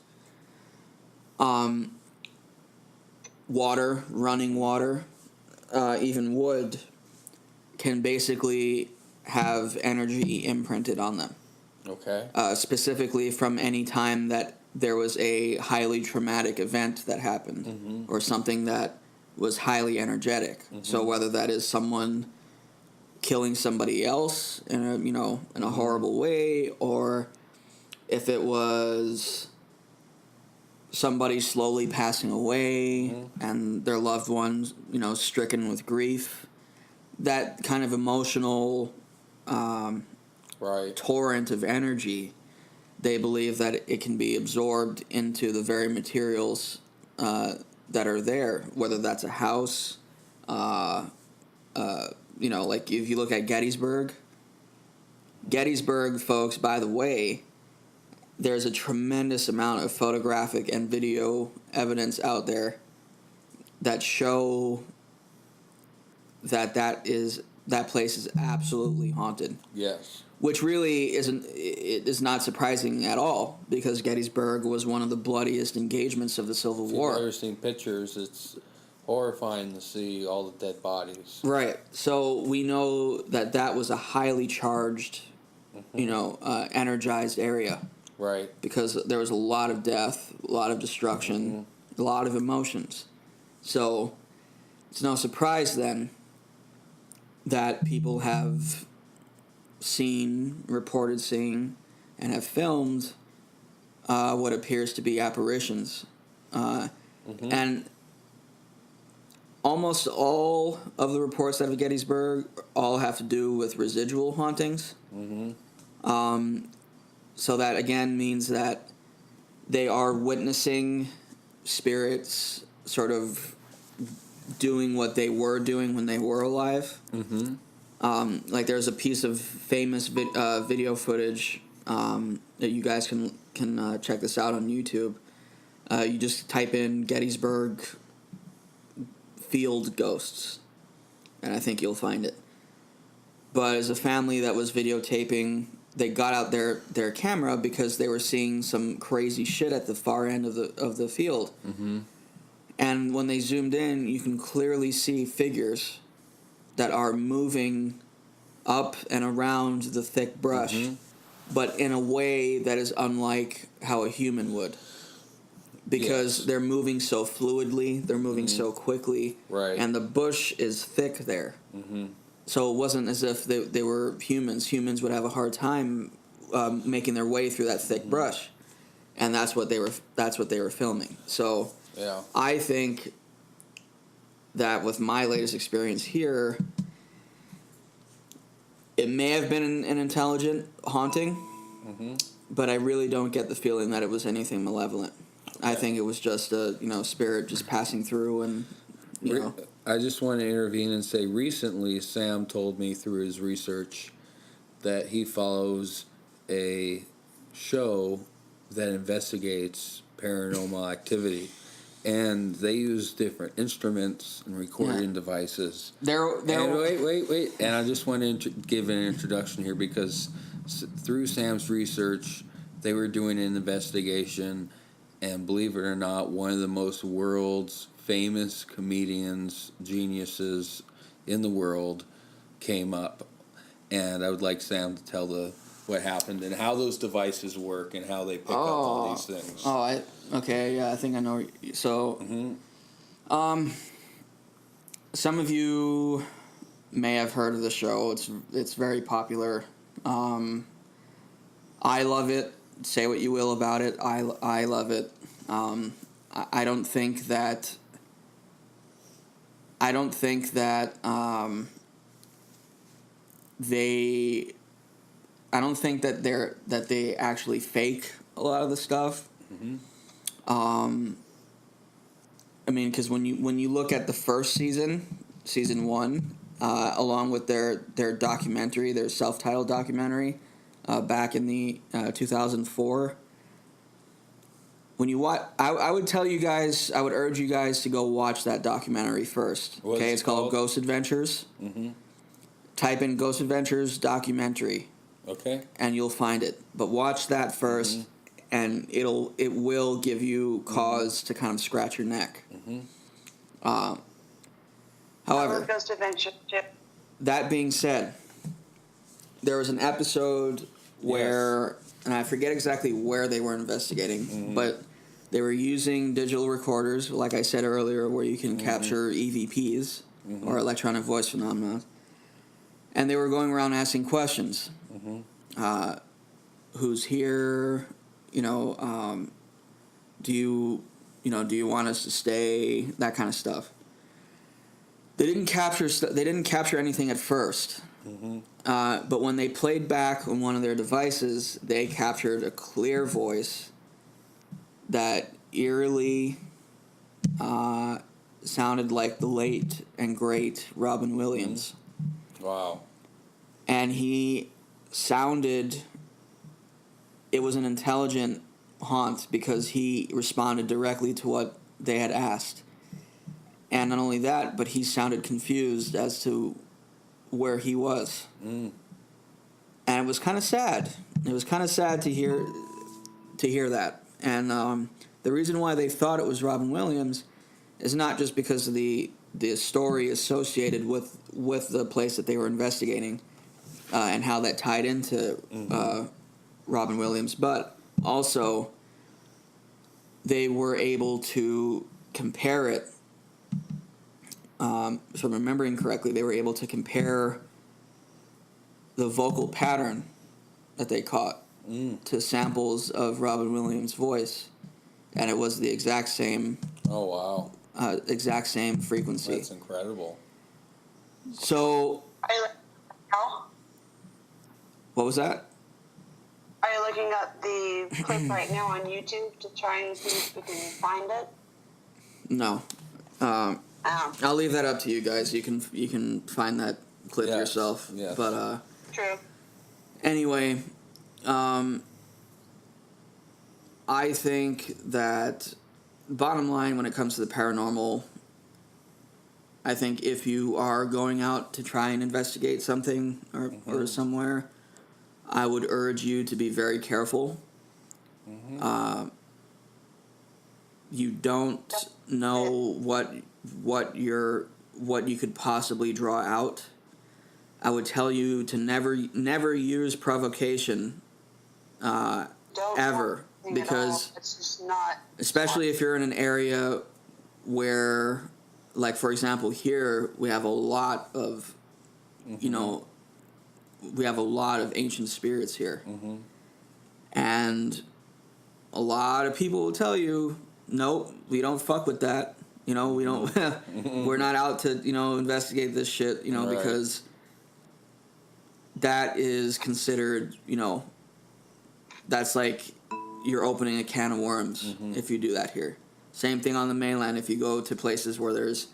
Water, running water, even wood, can basically have energy imprinted on them. Okay. Specifically from any time that there was a highly traumatic event that happened, or something that was highly energetic. So whether that is someone killing somebody else in a horrible way, or if it was somebody slowly passing away and their loved ones, stricken with grief, that kind of emotional torrent of energy, they believe that it can be absorbed into the very materials that are there, whether that's a house, like if you look at Gettysburg, folks, by the way, there's a tremendous amount of photographic and video evidence out there that show that place is absolutely haunted. Yes. Which really is not surprising at all, because Gettysburg was one of the bloodiest engagements of the Civil War. If you've ever seen pictures, it's horrifying to see all the dead bodies. Right. So we know that was a highly charged, energized area. Right. Because there was a lot of death, a lot of destruction, a lot of emotions. So it's no surprise then that people have reported seeing, and have filmed what appears to be apparitions. And almost all of the reports out of Gettysburg all have to do with residual hauntings. So that, again, means that they are witnessing spirits sort of doing what they were doing when they were alive. Like there's a piece of famous video footage that you guys can check this out on YouTube. You just type in Gettysburg field ghosts, and I think you'll find it. But as a family that was videotaping, they got out their camera because they were seeing some crazy shit at the far end of the field. And when they zoomed in, you can clearly see figures that are moving up and around the thick brush, but in a way that is unlike how a human would. Because they're moving so fluidly, they're moving so quickly, Right. and the bush is thick there. So it wasn't as if they were humans. Humans would have a hard time making their way through that thick brush, and that's what they were filming. So Yeah. I think that with my latest experience here, it may have been an intelligent haunting, but I really don't get the feeling that it was anything malevolent. I think it was just a spirit just passing through, and I just want to intervene and say recently Sam told me through his research that he follows a show that investigates paranormal activity, and they use different instruments and recording devices. They're Wait. And I just want to give an introduction here because through Sam's research, they were doing an investigation, and believe it or not, one of the most world's famous comedians, geniuses in the world came up. And I would like Sam to tell what happened and how those devices work and how they pick up all these things. I think I know. So, some of you may have heard of the show. It's very popular. I love it. Say what you will about it. I love it. I don't think that. They actually fake a lot of the stuff. I mean, because when you look at the first season 1, along with their documentary, their self-titled documentary, back in the 2004. When you watch, I would tell you guys, I would urge you guys to go watch that documentary first. Okay, it's called Ghost Adventures. Type in Ghost Adventures documentary. Okay. And you'll find it. But watch that first, and it will give you cause to kind of scratch your neck. However, Ghost Adventure. that being said, there was an episode where, and I forget exactly where they were investigating, but they were using digital recorders, like I said earlier, where you can capture EVPs, or electronic voice phenomena. And they were going around asking questions. Who's here? Do you want us to stay? That kind of stuff. They didn't capture anything at first. But when they played back on one of their devices, they captured a clear voice that eerily sounded like the late and great Robin Williams. Wow. And he sounded... It was an intelligent haunt because he responded directly to what they had asked. And not only that, but he sounded confused as to where he was. And it was kind of sad. It was kind of sad to hear that. And the reason why they thought it was Robin Williams is not just because of the story associated with the place that they were investigating and how that tied into Robin Williams, but also they were able to compare it. So I'm remembering correctly, they were able to compare the vocal pattern that they caught to samples of Robin Williams' voice, and it was the exact same. Oh wow! Exact same frequency. That's incredible. So. Are you now? What was that? Are you looking up the clip right now on YouTube to try and see if we can find it? No. I'll leave that up to you guys. You can find that clip yourself. Yes. But True. Anyway, I think that bottom line when it comes to the paranormal, I think if you are going out to try and investigate something or somewhere, I would urge you to be very careful. You don't know what you're what you could possibly draw out, I would tell you to never use provocation Don't ever, because it's just not. especially if you're in an area where, like for example, here we have a lot of, we have a lot of ancient spirits here, and a lot of people will tell you, nope, we don't fuck with that. We don't. We're not out to investigate this shit. Right. Because that is considered, that's like you're opening a can of worms if you do that here. Same thing on the mainland. If you go to places where there's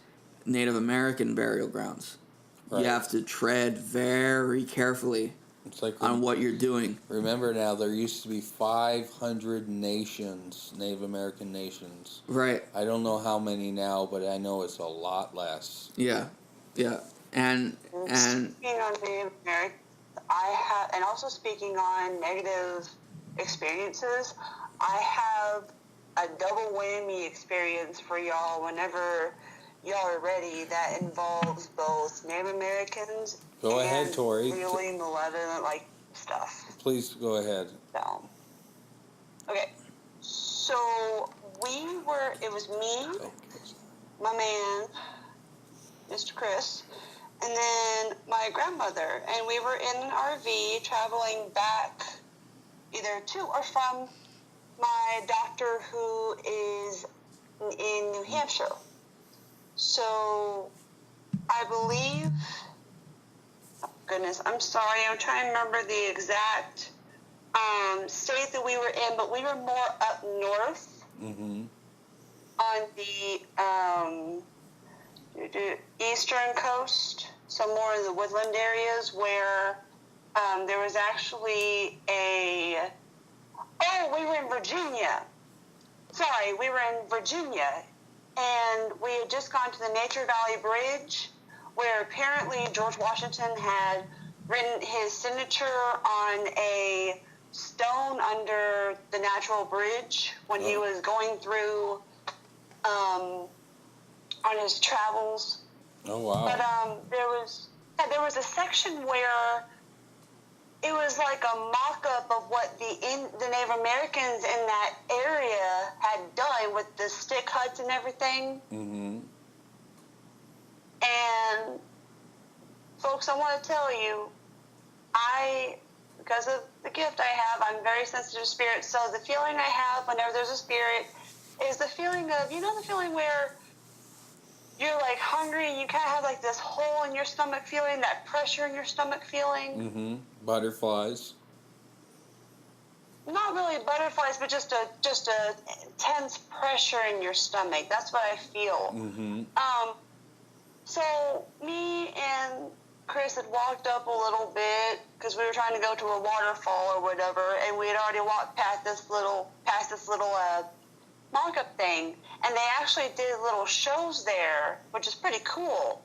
Native American burial grounds, you have to tread very carefully on what you're doing. Remember now, there used to be 500 nations, Native American nations. Right. I don't know how many now, but I know it's a lot less. Yeah. And speaking on Native American, and also speaking on negative experiences, I have a double whammy experience for y'all whenever y'all are ready that involves both Native Americans Go and ahead, Tori. really malevolent stuff. Please go ahead. So, okay. So it was me, my man, Mr. Chris, and then my grandmother, and we were in an RV traveling back either to or from my doctor who is in New Hampshire. So I believe, oh goodness, I'm sorry, I'm trying to remember the exact state that we were in, but we were more up north on the eastern coast, so more in the woodland areas where there was actually we were in Virginia. Sorry, we were in Virginia, and we had just gone to the Nature Valley Bridge, where apparently George Washington had written his signature on a stone under the natural bridge when he was going through on his travels. Oh, wow. But there was a section where it was like a mock-up of what the Native Americans in that area had done with the stick huts and everything. And folks, I want to tell you, because of the gift I have, I'm very sensitive to spirits. So the feeling I have whenever there's a spirit is the feeling of, the feeling where you're like hungry and you kind of have like this hole in your stomach feeling, that pressure in your stomach feeling. Butterflies. Not really butterflies, but just a tense pressure in your stomach. That's what I feel. So me and Chris had walked up a little bit because we were trying to go to a waterfall or whatever, and we had already walked past this little mock-up thing, and they actually did little shows there, which is pretty cool.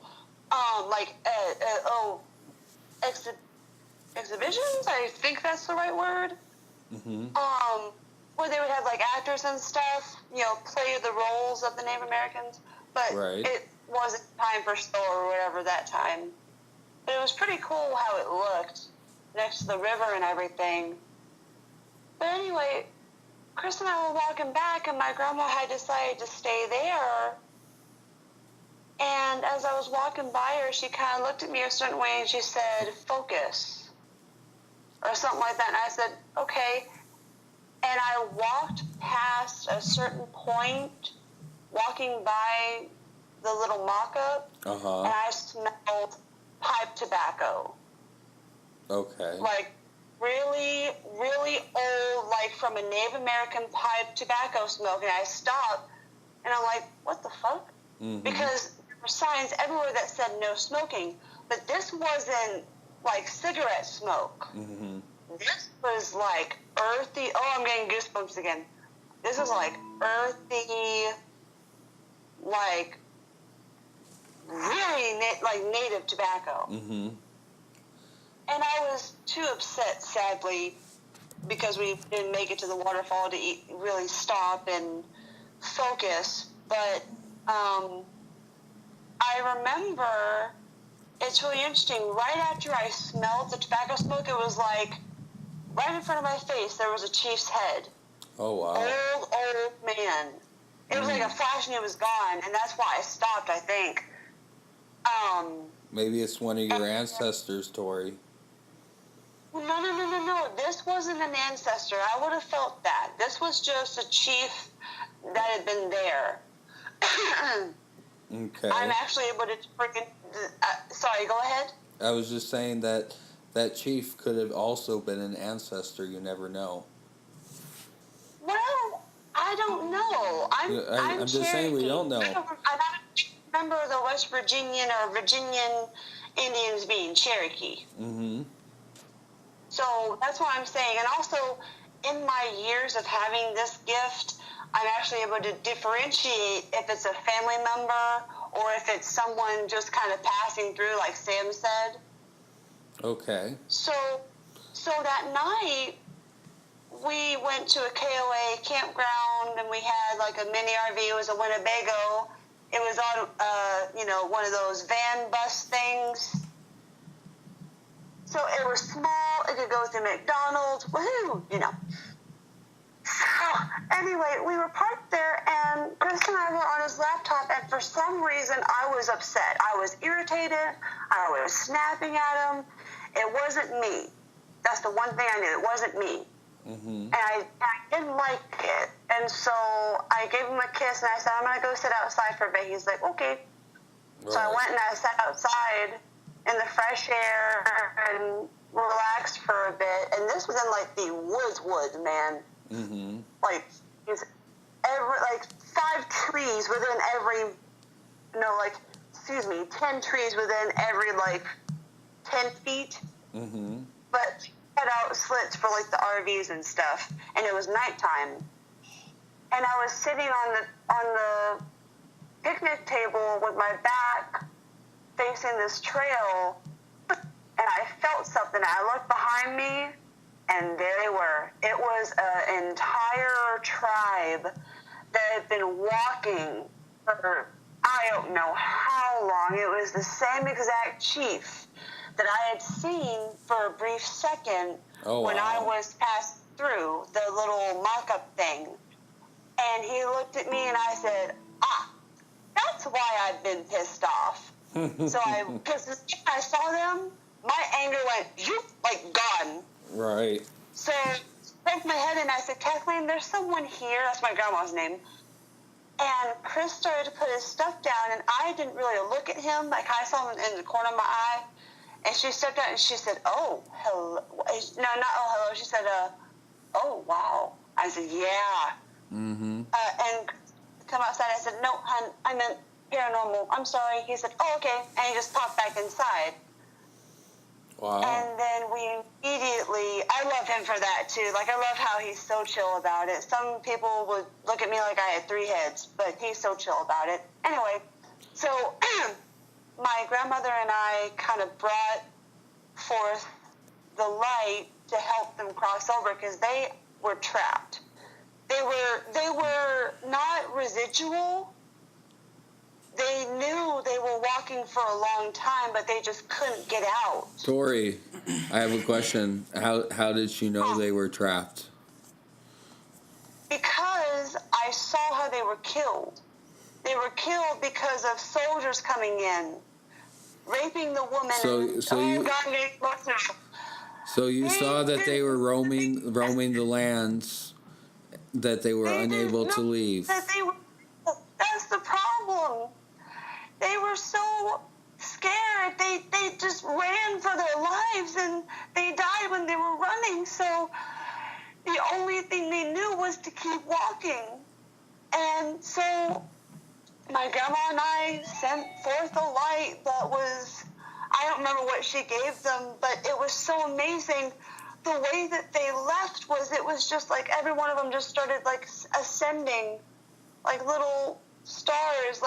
Exhibitions, I think that's the right word. Where they would have like actors and stuff, play the roles of the Native Americans, but it wasn't time for show or whatever that time. But it was pretty cool how it looked next to the river and everything. But anyway, Chris and I were walking back, and my grandma had decided to stay there. And as I was walking by her, she kind of looked at me a certain way, and she said, "Focus," or something like that. And I said, "Okay." And I walked past a certain point, walking by the little mock-up, and I smelled pipe tobacco. Okay. Like really, really old, like from a Native American pipe tobacco smoke. And I stopped, and I'm like, what the fuck? Because there were signs everywhere that said no smoking. But this wasn't like cigarette smoke. This was like earthy. Oh, I'm getting goosebumps again. This was like earthy, like really native tobacco. And I was too upset, sadly, because we didn't make it to the waterfall to really stop and focus. But I I remember, it's really interesting, right after I smelled the tobacco smoke, it was like, right in front of my face, there was a chief's head. Oh, wow. Old man. It was like a flash and it was gone, and that's why I stopped, I think. Maybe it's one of your ancestors, Tori. No. This wasn't an ancestor. I would have felt that. This was just a chief that had been there. Okay. I'm actually able to freaking... sorry, go ahead. I was just saying that chief could have also been an ancestor. You never know. Well, I don't know. I'm just saying we don't know. I don't remember the West Virginian or Virginian Indians being Cherokee. Mm-hmm. So that's what I'm saying. And also, in my years of having this gift, I'm actually able to differentiate if it's a family member or if it's someone just kind of passing through, like Sam said. Okay. So that night, we went to a KOA campground, and we had like a mini RV. It was a Winnebago. It was on, one of those van bus things. So it was small. It could go through McDonald's. Woohoo! So anyway, we were parked there, and Chris and I were on his laptop, and for some reason, I was upset. I was irritated. I was snapping at him. It wasn't me. That's the one thing I knew. It wasn't me. Mm-hmm. And I didn't like it. And so I gave him a kiss, and I said, I'm going to go sit outside for a bit. He's like, okay. Right. So I went and I sat outside in the fresh air and relaxed for a bit. And this was in, like, the woods, man. Mm-hmm. Like, 5 trees within every, 10 trees within every, 10 feet. Mm-hmm. But cut out slits for, the RVs and stuff. And it was nighttime. And I was sitting on the picnic table with my back facing this trail, and I felt something. I looked behind me, and there they were. It was an entire tribe that had been walking for I don't know how long. It was the same exact chief that I had seen for a brief second when I was passed through the little mock-up thing. And he looked at me and I said, that's why I've been pissed off. Because I saw them, my anger went, gone. Right. So I spoke my head and I said, Kathleen, there's someone here. That's my grandma's name. And Chris started to put his stuff down, and I didn't really look at him. I saw him in the corner of my eye. And she stepped out and she said, oh, hello. No, not oh, hello. She said, oh, wow. I said, yeah. Mm-hmm. And come outside. I said, no, hon, I meant paranormal. I'm sorry. He said, oh, okay. And he just popped back inside. Wow. And then we immediately, I love him for that too. I love how he's so chill about it. Some people would look at me like I had 3 heads, but he's so chill about it. Anyway, so my grandmother and I kind of brought forth the light to help them cross over because they were trapped. They were not residual. They knew they were walking for a long time, but they just couldn't get out. Tori, I have a question. How did she know they were trapped? Because I saw how they were killed. They were killed because of soldiers coming in, raping the woman. So you saw that they were roaming the lands, that they were unable to leave. That's the problem. They were so scared. They just ran for their lives, and they died when they were running. So the only thing they knew was to keep walking. And so my grandma and I sent forth a light that was, I don't remember what she gave them, but it was so amazing. The way that they left it was just every one of them just started ascending, little stars,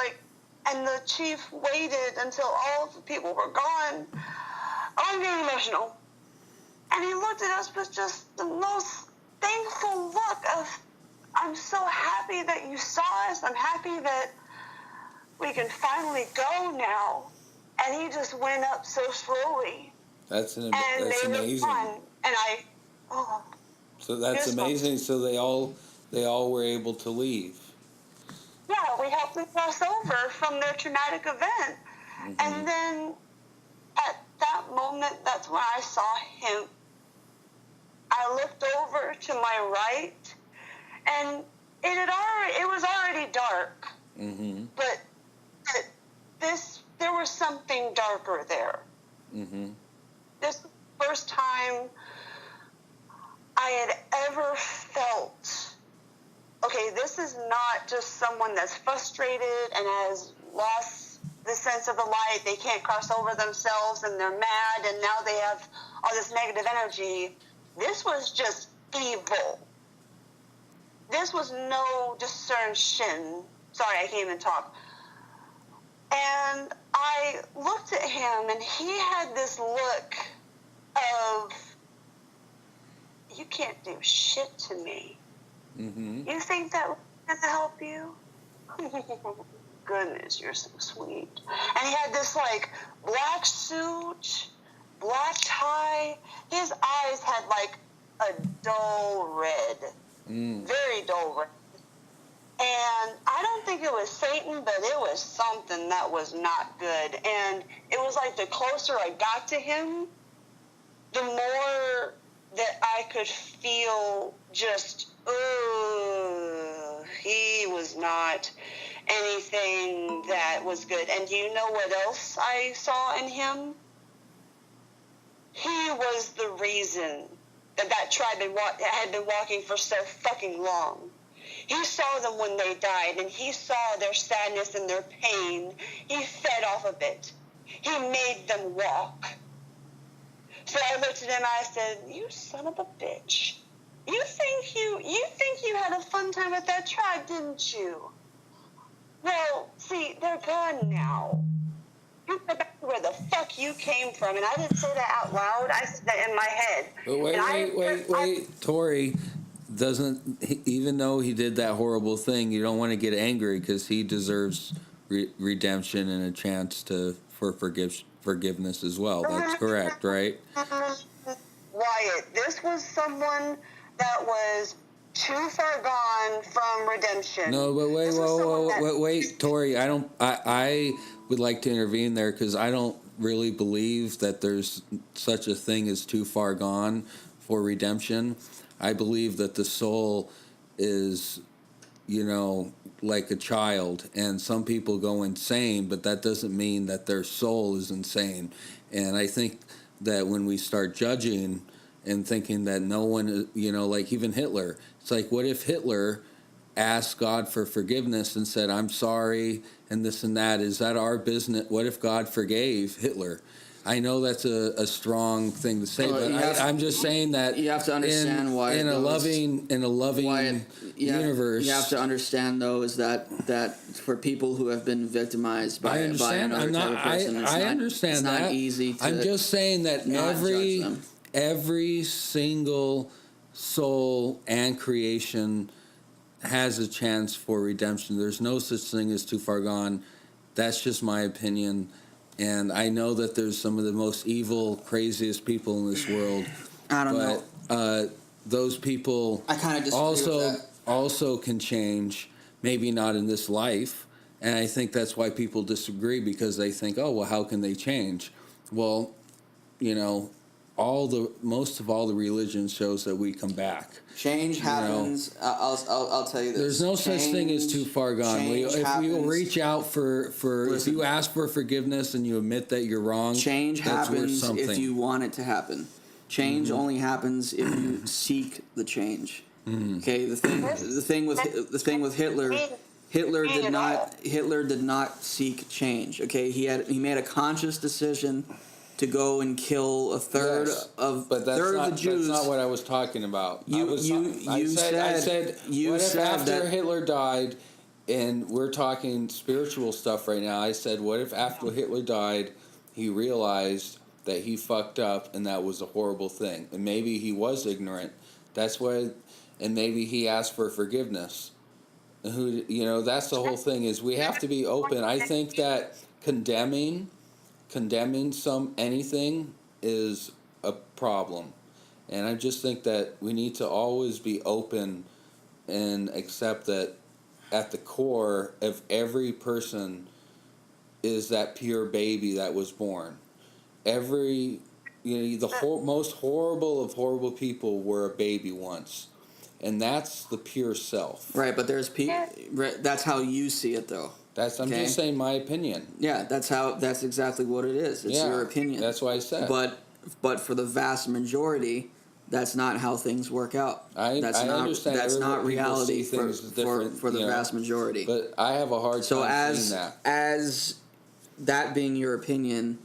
and the chief waited until all of the people were gone. I'm getting emotional. And he looked at us with just the most thankful look of, I'm so happy that you saw us. I'm happy that we can finally go now. And he just went up so slowly. That's And that's they amazing. were fun. And So that's amazing. So they all were able to leave. yeah, we helped them cross over from their traumatic event. Mm-hmm. And then at that moment, that's when I saw him. I looked over to my right, and it was already dark. Mm-hmm. But there was something darker there. Mm-hmm. This was the first time I had ever felt, okay, this is not just someone that's frustrated and has lost the sense of the light. They can't cross over themselves and they're mad and now they have all this negative energy. This was just evil. This was no discerntion. Sorry, I can't even talk. And I looked at him and he had this look of, you can't do shit to me. Mm-hmm. You think that was going to help you? Goodness, you're so sweet. And he had this like black suit, black tie. His eyes had like a dull red, very dull red. And I don't think it was Satan, but it was something that was not good. And it was like the closer I got to him, the more that I could feel just, he was not anything that was good. And do you know what else I saw in him? He was the reason that tribe had been walking for so fucking long. He saw them when they died, and he saw their sadness and their pain. He fed off of it. He made them walk. So I looked at him and I said, you son of a bitch. You think you had a fun time with that tribe, didn't you? Well, see, they're gone now. You go back to where the fuck you came from. And I didn't say that out loud. I said that in my head. But wait. Tori doesn't, even though he did that horrible thing, you don't want to get angry because he deserves redemption and a chance for forgiveness as well. That's correct, right? Wyatt, this was someone that was too far gone from redemption. No, but wait, Tori. I would like to intervene there because I don't really believe that there's such a thing as too far gone for redemption. I believe that the soul is, like a child, and some people go insane, but that doesn't mean that their soul is insane. And I think that when we start judging and thinking that no one, like even Hitler, it's like, what if Hitler asked God for forgiveness and said, I'm sorry, and this and that? Is that our business? What if God forgave Hitler? I know that's a strong thing to say, but I'm just saying that you have to understand why in a loving universe. You have to understand though is that for people who have been victimized by another type of person, I understand it's that. not easy to. I'm just saying that every single soul and creation has a chance for redemption. There's no such thing as too far gone. That's just my opinion. And I know that there's some of the most evil, craziest people in this world. I don't know. Those people I kind of disagree with that. Also can change, maybe not in this life. And I think that's why people disagree, because they think, oh, well, how can they change? Well, most of all the religion shows that we come back. Change happens. I'll tell you this. There's no such thing as too far gone. If you reach out for if you ask for forgiveness and you admit that you're wrong, change happens if you want it to happen. Change only happens if you seek the change. Mm-hmm. Okay, the thing with Hitler did not seek change. Okay, he made a conscious decision to go and kill a third of the Jews. That's not what I was talking about. I said what if after Hitler died, and we're talking spiritual stuff right now, I said, what if after Hitler died, he realized that he fucked up and that was a horrible thing, and maybe he was ignorant. That's why, and maybe he asked for forgiveness. That's the whole thing, is we have to be open. I think that condemning anything is a problem. And I just think that we need to always be open and accept that at the core of every person is that pure baby that was born. The most horrible of horrible people were a baby once. And that's the pure self. Right, but there's that's how you see it, though. I'm just saying my opinion. Yeah, that's exactly what it is. It's your opinion. That's what I said. But for the vast majority, that's not how things work out. I understand. That's not reality for the vast majority. But I have a hard time seeing that. As that being your opinion,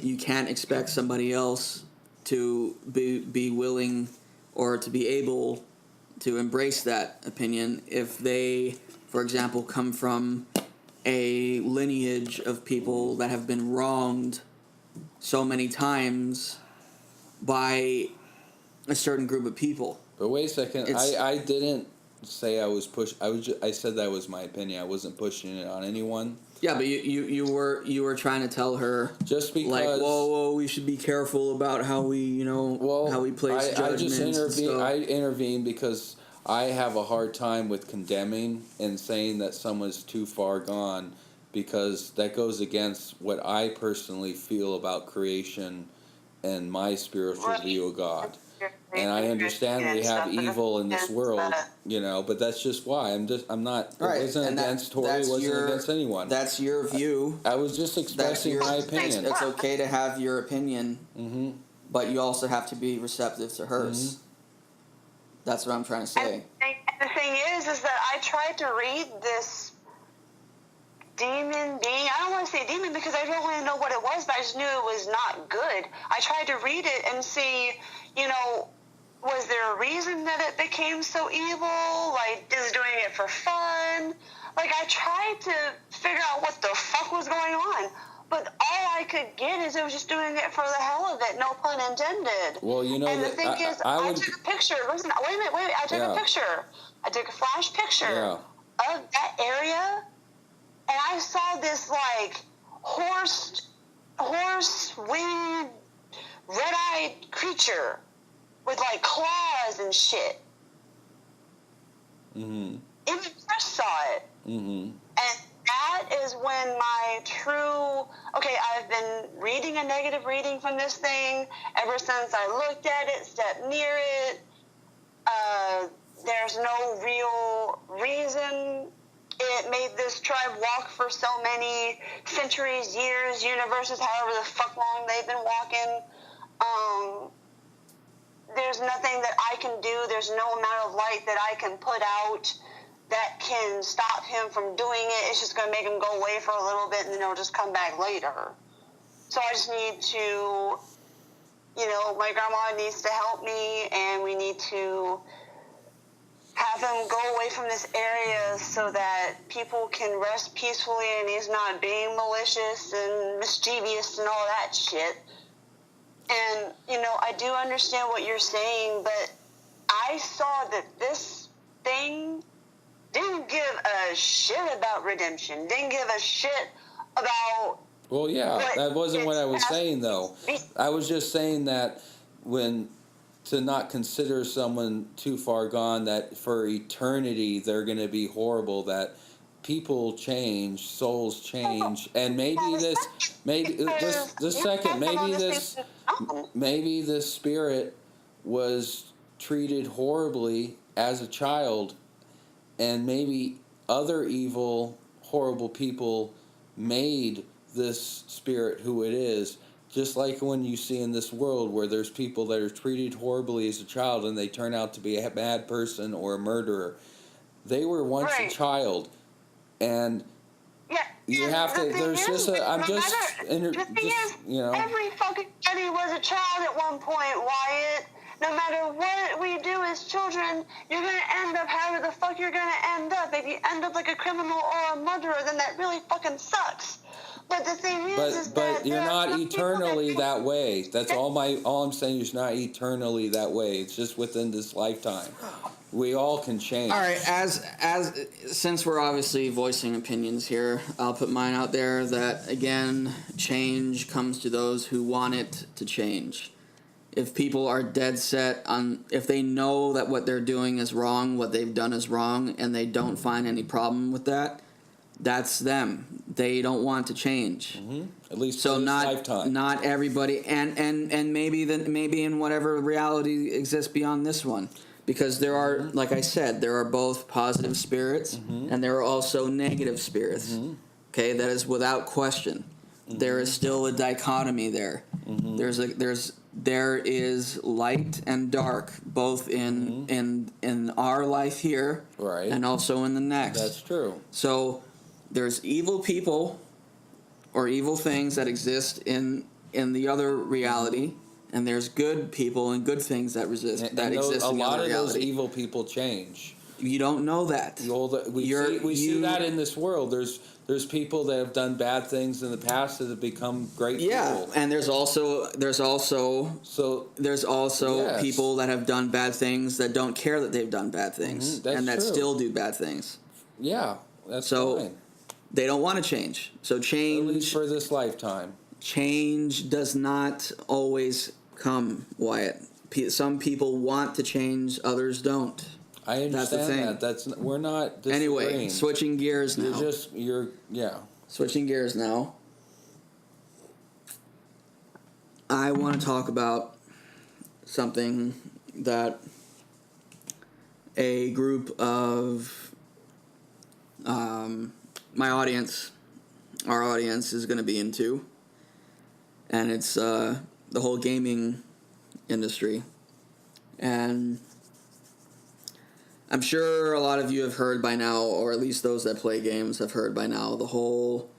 you can't expect somebody else to be willing or to be able to embrace that opinion if they, for example, come from a lineage of people that have been wronged so many times by a certain group of people. But wait a second, I didn't say I was I said that was my opinion. I wasn't pushing it on anyone. Yeah, but you were trying to tell her just because, like, whoa, we should be careful about how we how we place judgments. I intervened because I have a hard time with condemning and saying that someone's too far gone, because that goes against what I personally feel about creation and my spiritual view of God. And I understand we have evil in this world, but that's just why. I'm not, it wasn't against Tori, it wasn't against anyone. That's your view. I was just expressing my opinion. It's okay to have your opinion, but you also have to be receptive to hers. Mm-hmm. That's what I'm trying to say. And the thing is that I tried to read this demon being. I don't want to say demon because I don't really know what it was, but I just knew it was not good. I tried to read it and see, was there a reason that it became so evil? Like, is it doing it for fun? Like, I tried to figure out what the fuck was going on. But all I could get is it was just doing it for the hell of it, no pun intended. Well, and the thing is, I took a picture. Listen, wait a minute. I took a picture. I took a flash picture of that area, and I saw this, like, horse-winged, red-eyed creature with, like, claws and shit. Mm-hmm. Even first saw it. Mm-hmm. And that is when my I've been reading a negative reading from this thing ever since I looked at it, stepped near it. There's no real reason it made this tribe walk for so many centuries, years, universes, however the fuck long they've been walking. There's nothing that I can do. There's no amount of light that I can put out that can stop him from doing it. It's just going to make him go away for a little bit, and then he'll just come back later. So I just need to, my grandma needs to help me, and we need to have him go away from this area so that people can rest peacefully and he's not being malicious and mischievous and all that shit. And, I do understand what you're saying, but I saw that this thing didn't give a shit about redemption, didn't give a shit about... Well, yeah, that wasn't what I was saying, though. I was just saying that to not consider someone too far gone, that for eternity they're going to be horrible, that people change, souls change, and maybe this spirit was treated horribly as a child, and maybe other evil, horrible people made this spirit who it is. Just like when you see in this world where there's people that are treated horribly as a child and they turn out to be a bad person or a murderer. They were once a child. And you have to, there's just a, I'm just, every fucking buddy was a child at one point, Wyatt. No matter what we do as children, you're going to end up however the fuck you're going to end up. If you end up like a criminal or a murderer, then that really fucking sucks. But the thing is But that you're there are not some people eternally think- that way. That's all I'm saying is you're not eternally that way. It's just within this lifetime. We all can change. All right, as since we're obviously voicing opinions here, I'll put mine out there that again, change comes to those who want it to change. If people are dead set on, if they know that what they're doing is wrong, what they've done is wrong, and they don't find any problem with that, that's them. They don't want to change. Mm-hmm. At least So for this not lifetime. not everybody, and maybe in whatever reality exists beyond this one, because there are, like I said, there are both positive spirits and there are also negative spirits. Okay, that is without question. There is still a dichotomy there. There is light and dark, both in our life here, Right. and also in the next. That's true. So there's evil people or evil things that exist in the other reality, and there's good people and good things that exist A in the other lot of those reality. evil people change. You don't know that. We see that in this world. There's people that have done bad things in the past that have become great people. And there's also So yes. people that have done bad things that don't care that they've done bad things, that's and that true. still do bad things. yeah, that's So fine. they don't want to change. So At least change for this lifetime. does not always come, Wyatt. Some people want to change, others don't. I understand That's the that. We're not disagreeing. Anyway, switching gears now. Switching gears now. I want to talk about something that a group of our audience is going to be into, and it's the whole gaming industry. And I'm sure a lot of you have heard by now, or at least those that play games have heard by now, the whole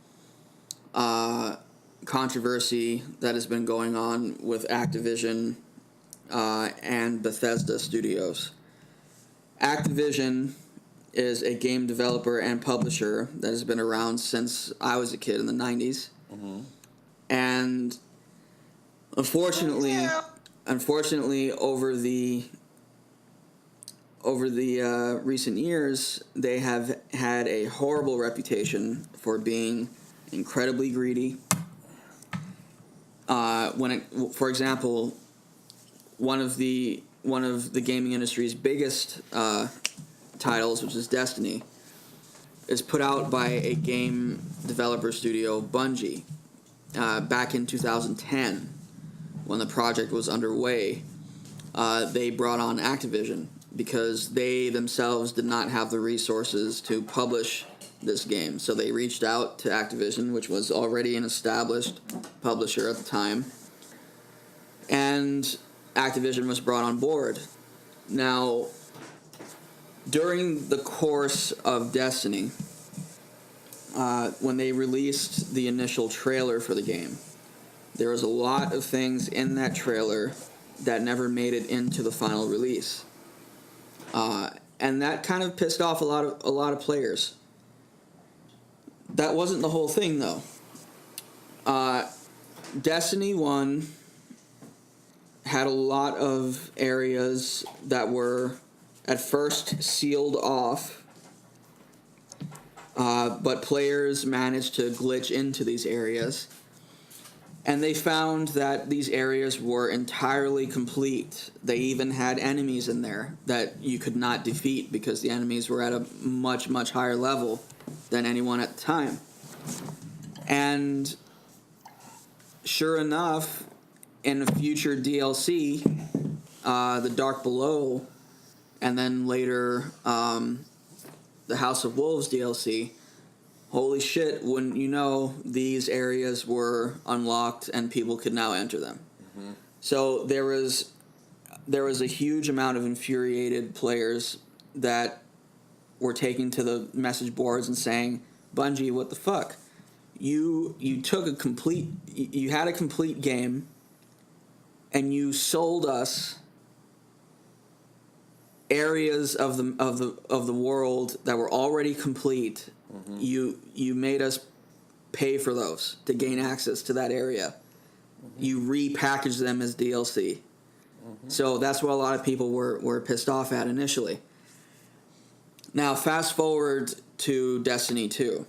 controversy that has been going on with Activision and Bethesda Studios. Activision is a game developer and publisher that has been around since I was a kid in the 90s. And unfortunately, over the recent years, they have had a horrible reputation for being incredibly greedy. For example, one of the gaming industry's biggest titles, which is Destiny, is put out by a game developer studio, Bungie, back in 2010, when the project was underway. They brought on Activision because they themselves did not have the resources to publish this game. So they reached out to Activision, which was already an established publisher at the time, and Activision was brought on board. Now, during the course of Destiny, when they released the initial trailer for the game, there was a lot of things in that trailer that never made it into the final release. And that kind of pissed off a lot of players. That wasn't the whole thing, though. Destiny 1 had a lot of areas that were at first sealed off, but players managed to glitch into these areas. And they found that these areas were entirely complete. They even had enemies in there that you could not defeat because the enemies were at a much, much higher level than anyone at the time. And sure enough, in a future DLC, The Dark Below, and then later the House of Wolves DLC, holy shit, wouldn't you know, these areas were unlocked and people could now enter them. So there was a huge amount of infuriated players that were taking to the message boards and saying, Bungie, what the fuck? You had a complete game and you sold us areas of the world that were already complete. You made us pay for those to gain access to that area. You repackage them as DLC. So that's what a lot of people were pissed off at initially. Now, fast forward to Destiny 2.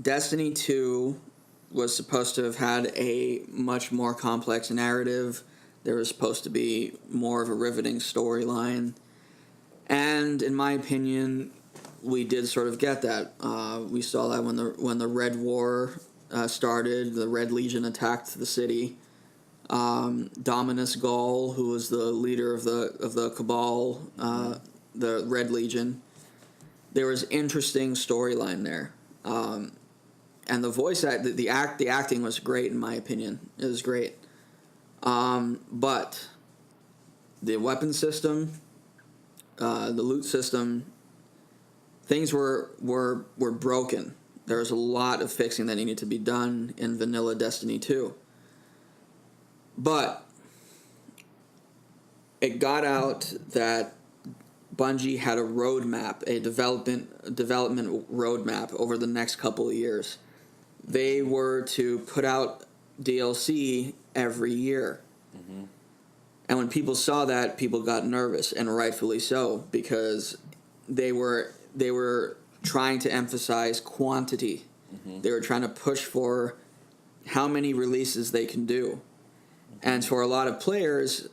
Destiny 2 was supposed to have had a much more complex narrative. There was supposed to be more of a riveting storyline. And in my opinion, we did sort of get that. We saw that when the Red War started, the Red Legion attacked the city. Dominus Gaul, who was the leader of the Cabal, the Red Legion, there was interesting storyline there. And the voice the acting was great in my opinion. It was great. But the weapon system, the loot system, things were broken. There was a lot of fixing that needed to be done in vanilla Destiny 2. But it got out that Bungie had a roadmap, a development roadmap over the next couple of years. They were to put out DLC every year. And when people saw that, people got nervous, and rightfully so, because they were trying to emphasize quantity. They were trying to push for how many releases they can do. And for a lot of players,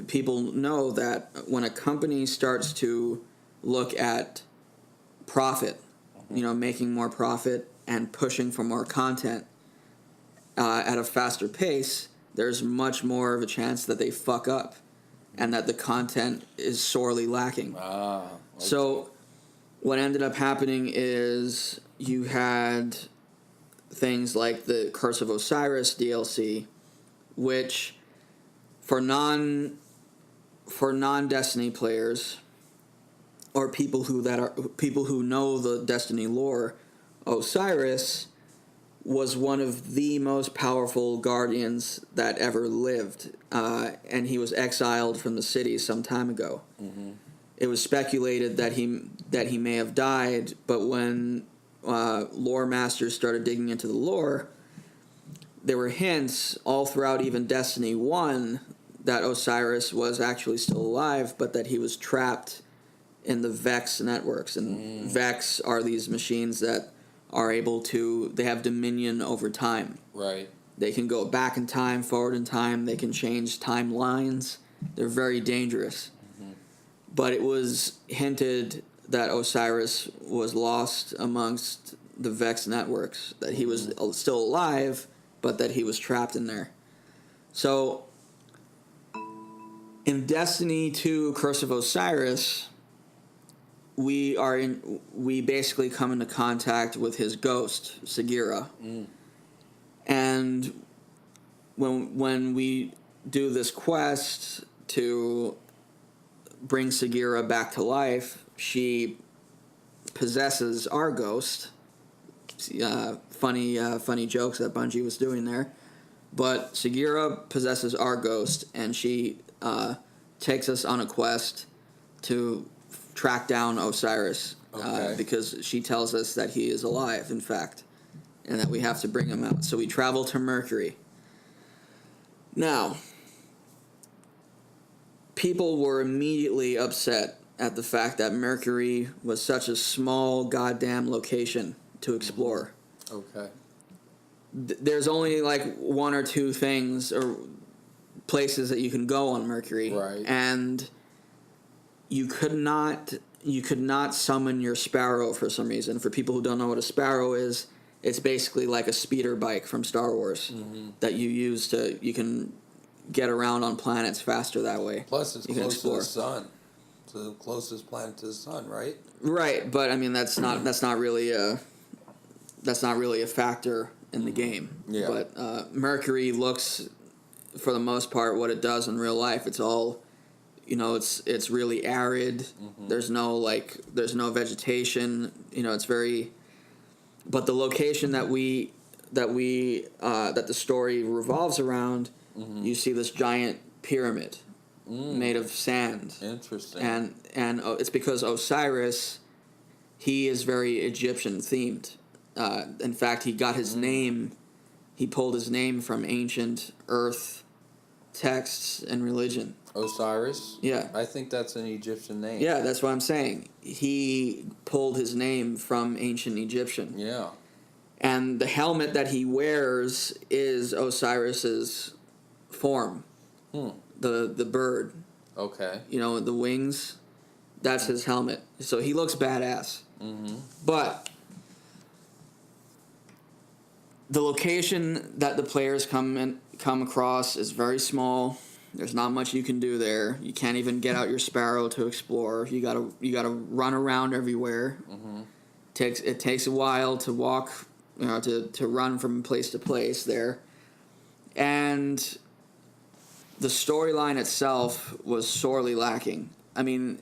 people know that when a company starts to look at profit, making more profit and pushing for more content at a faster pace, there's much more of a chance that they fuck up and that the content is sorely lacking. Okay. So what ended up happening is you had things like the Curse of Osiris DLC, which for non-Destiny players or people who know the Destiny lore, Osiris was one of the most powerful guardians that ever lived, and he was exiled from the city some time ago. It was speculated that he may have died, but when lore masters started digging into the lore, there were hints all throughout even Destiny 1 that Osiris was actually still alive, but that he was trapped in the Vex networks. And Vex are these machines that are they have dominion over time. Right. They can go back in time, forward in time, they can change timelines. They're very dangerous. But it was hinted that Osiris was lost amongst the Vex networks, that he was still alive, but that he was trapped in there. So, in Destiny 2 Curse of Osiris, we basically come into contact with his ghost, Sagira. And when we do this quest to bring Sagira back to life, she possesses our ghost. Funny jokes that Bungie was doing there. But Sagira possesses our ghost, and she takes us on a quest to track down Osiris, because she tells us that he is alive, in fact, and that we have to bring him out. So we travel to Mercury. Now, people were immediately upset at the fact that Mercury was such a small goddamn location to explore. Okay. There's only like one or two things or places that you can go on Mercury, right? And you could not summon your Sparrow for some reason. For people who don't know what a Sparrow is, it's basically like a speeder bike from Star Wars that you can get around on planets faster that way. Plus, it's close to the sun. It's the closest planet to the sun, right? Right, but I mean that's not really a factor in the game. Yeah. But Mercury looks, for the most part, what it does in real life. It's all, it's really arid. There's no vegetation. It's very. But the location that the story revolves around, you see this giant pyramid made of sand. Interesting. And it's because Osiris, he is very Egyptian themed. In fact, he got his name. He pulled his name from ancient Earth texts and religion. Osiris? Yeah. I think that's an Egyptian name. Yeah, that's what I'm saying. He pulled his name from ancient Egyptian. Yeah. And the helmet that he wears is Osiris's form. The bird. Okay. You know, the wings. That's his helmet. So he looks badass. Mm-hmm. But the location that the players come across is very small. There's not much you can do there. You can't even get out your sparrow to explore. You gotta run around everywhere. Mm-hmm. It takes a while to walk, to run from place to place there. And the storyline itself was sorely lacking. I mean,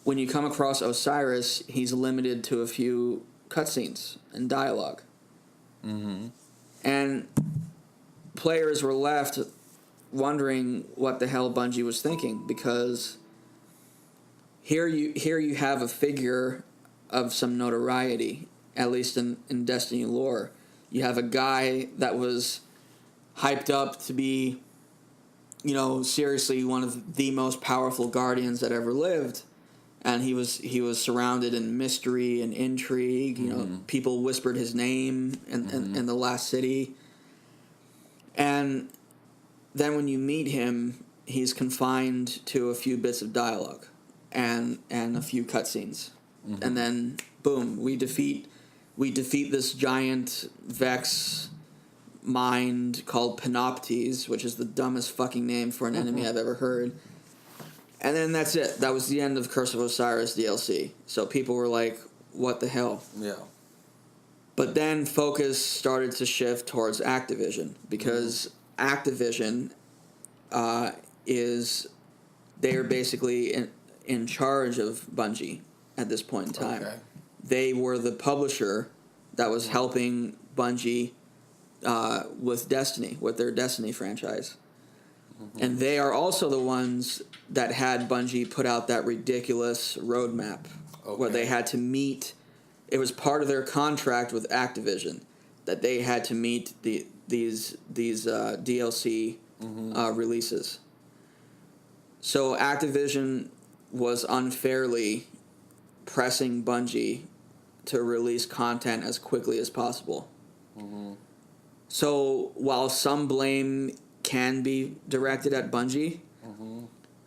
when you come across Osiris, he's limited to a few cutscenes and dialogue. Mm-hmm. And players were left wondering what the hell Bungie was thinking, because here you have a figure of some notoriety, at least in Destiny lore. You have a guy that was hyped up to be, seriously one of the most powerful guardians that ever lived, and he was surrounded in mystery and intrigue. People whispered his name in the last city, and then when you meet him, he's confined to a few bits of dialogue and a few cutscenes. Mm-hmm. And then boom, we defeat this giant Vex mind called Panoptes, which is the dumbest fucking name for an enemy I've ever heard. And then that's it. That was the end of Curse of Osiris DLC. So people were like, what the hell? Yeah. But then focus started to shift towards Activision, because Activision they are basically in charge of Bungie at this point in time. Okay. They were the publisher that was helping Bungie with Destiny, with their Destiny franchise. Mm-hmm. And they are also the ones that had Bungie put out that ridiculous roadmap where they had to meet. It was part of their contract with Activision that they had to meet these DLC releases. So Activision was unfairly pressing Bungie to release content as quickly as possible. Mm-hmm. So while some blame can be directed at Bungie,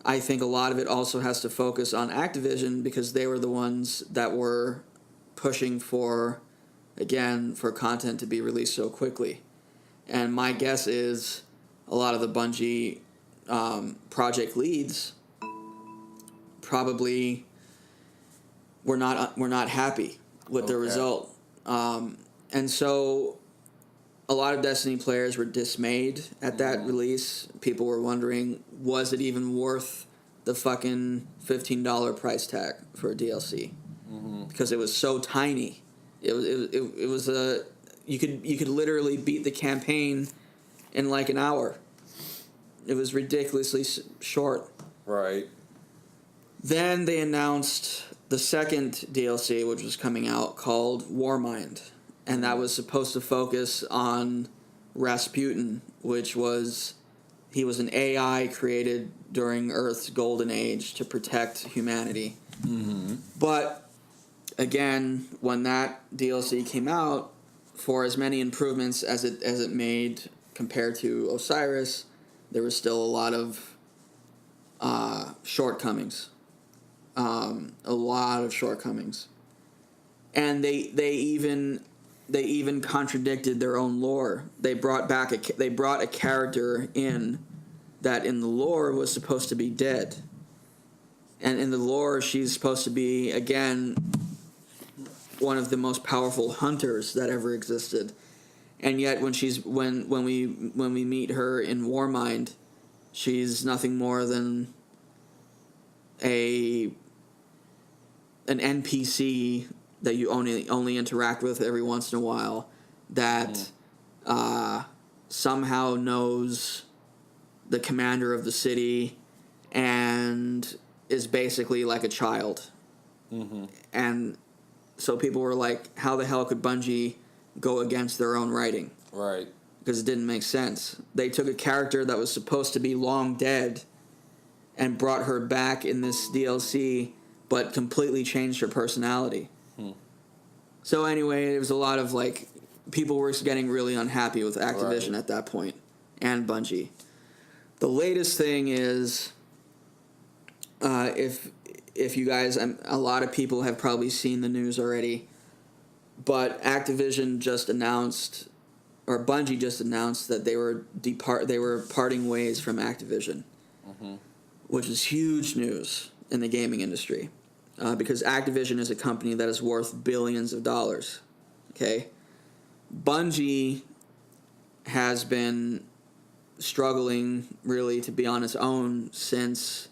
I think a lot of it also has to focus on Activision, because they were the ones that were pushing for content to be released so quickly. And my guess is a lot of the Bungie project leads probably were not happy with the result. And so a lot of Destiny players were dismayed at that release. People were wondering, was it even worth the fucking $15 price tag for a DLC? Because it was so tiny. It was you could literally beat the campaign in like an hour. It was ridiculously short. Right. Then they announced the second DLC, which was coming out, called Warmind. And that was supposed to focus on Rasputin, he was an AI created during Earth's golden age to protect humanity. Mm-hmm. But, again, when that DLC came out, for as many improvements as it made compared to Osiris, there was still a lot of shortcomings. A lot of shortcomings. And they even contradicted their own lore. They brought a character in that in the lore was supposed to be dead. And in the lore, she's supposed to be, again, one of the most powerful hunters that ever existed. And yet when we meet her in Warmind, she's nothing more than an NPC that you only interact with every once in a while, that somehow knows the commander of the city and is basically like a child. Mm-hmm. And So people were like, how the hell could Bungie go against their own writing? Right. Because it didn't make sense. They took a character that was supposed to be long dead and brought her back in this DLC, but completely changed her personality. So anyway, there was a lot of, like, people were getting really unhappy with Activision at that point, and Bungie. The latest thing is, if you guys, a lot of people have probably seen the news already, but Activision just announced, or Bungie just announced that they were parting ways from Activision, which is huge news in the gaming industry, because Activision is a company that is worth billions of dollars. Okay, Bungie has been struggling really to be on its own since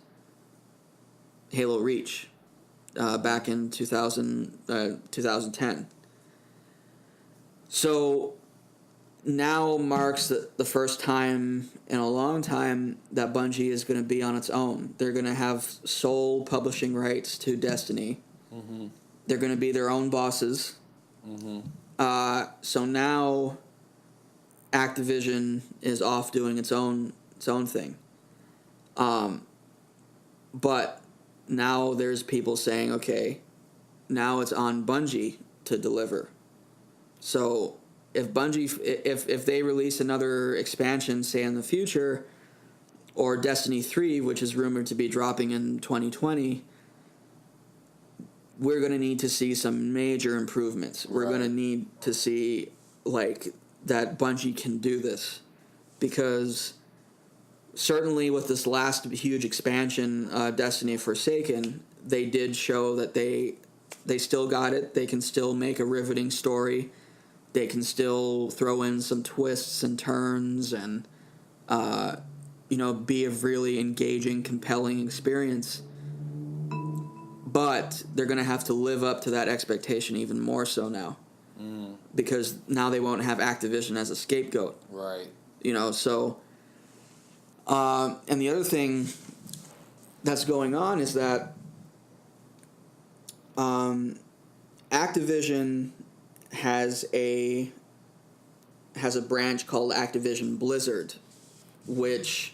Halo Reach, back in 2010. So now marks the first time in a long time that Bungie is going to be on its own. They're going to have sole publishing rights to Destiny. They're going to be their own bosses. So now Activision is off doing its own thing. But now there's people saying, okay, now it's on Bungie to deliver. So if Bungie, if they release another expansion, say in the future, or Destiny 3, which is rumored to be dropping in 2020, we're going to need to see some major improvements. We're going to need to see, like, that Bungie can do this. Because certainly with this last huge expansion, Destiny Forsaken, they did show that they still got it. They can still make a riveting story. They can still throw in some twists and turns and, be a really engaging, compelling experience. But they're going to have to live up to that expectation even more so now. Because now they won't have Activision as a scapegoat. Right. So... and the other thing that's going on is that Activision has a branch called Activision Blizzard, which,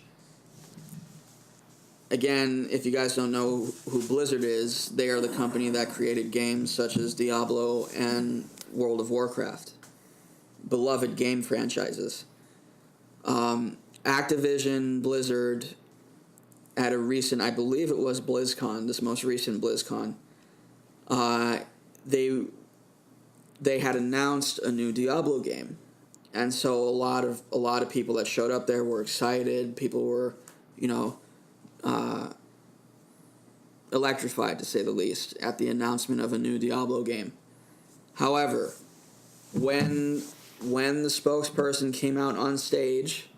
again, if you guys don't know who Blizzard is, they are the company that created games such as Diablo and World of Warcraft, beloved game franchises. Activision Blizzard, at a recent, I believe it was BlizzCon, this most recent BlizzCon, they had announced a new Diablo game, and so a lot of people that showed up there were excited. People were, electrified, to say the least, at the announcement of a new Diablo game. However, when the spokesperson came out on stage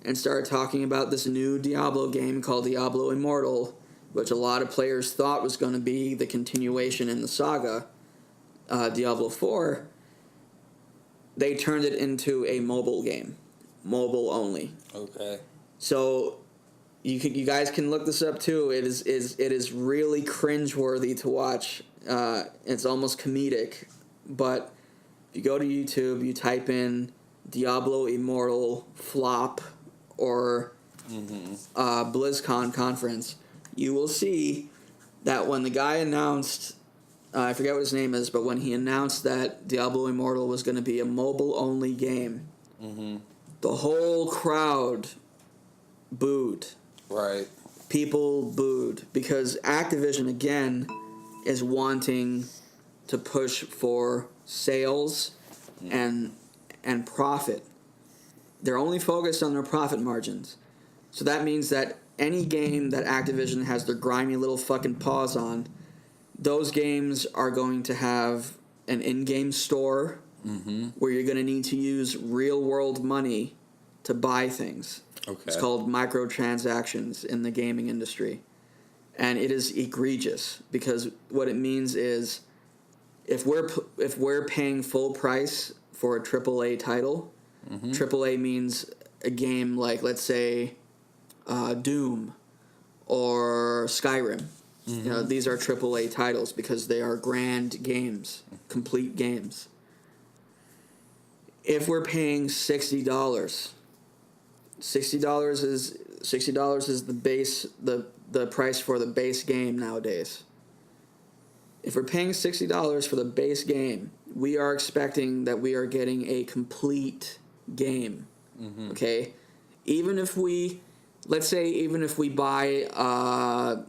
and started talking about this new Diablo game called Diablo Immortal, which a lot of players thought was going to be the continuation in the saga, Diablo 4, they turned it into a mobile game, mobile only. Okay. So you guys can look this up too. It is really cringeworthy to watch. It's almost comedic, but if you go to YouTube, you type in Diablo Immortal flop or BlizzCon conference, you will see that when the guy announced, I forget what his name is, but when he announced that Diablo Immortal was going to be a mobile-only game, the whole crowd booed. Right. People booed because Activision, again, is wanting to push for sales and profit. They're only focused on their profit margins. So that means that any game that Activision has their grimy little fucking paws on, those games are going to have an in-game store where you're going to need to use real-world money to buy things. Okay. It's called microtransactions in the gaming industry. And it is egregious because what it means is if we're paying full price for a AAA title, AAA means a game like, let's say, Doom or Skyrim. You know, these are AAA titles because they are grand games, complete games. If we're paying $60, $60 is the base, the price for the base game nowadays. If we're paying $60 for the base game, we are expecting that we are getting a complete game. Okay? Let's say even if we buy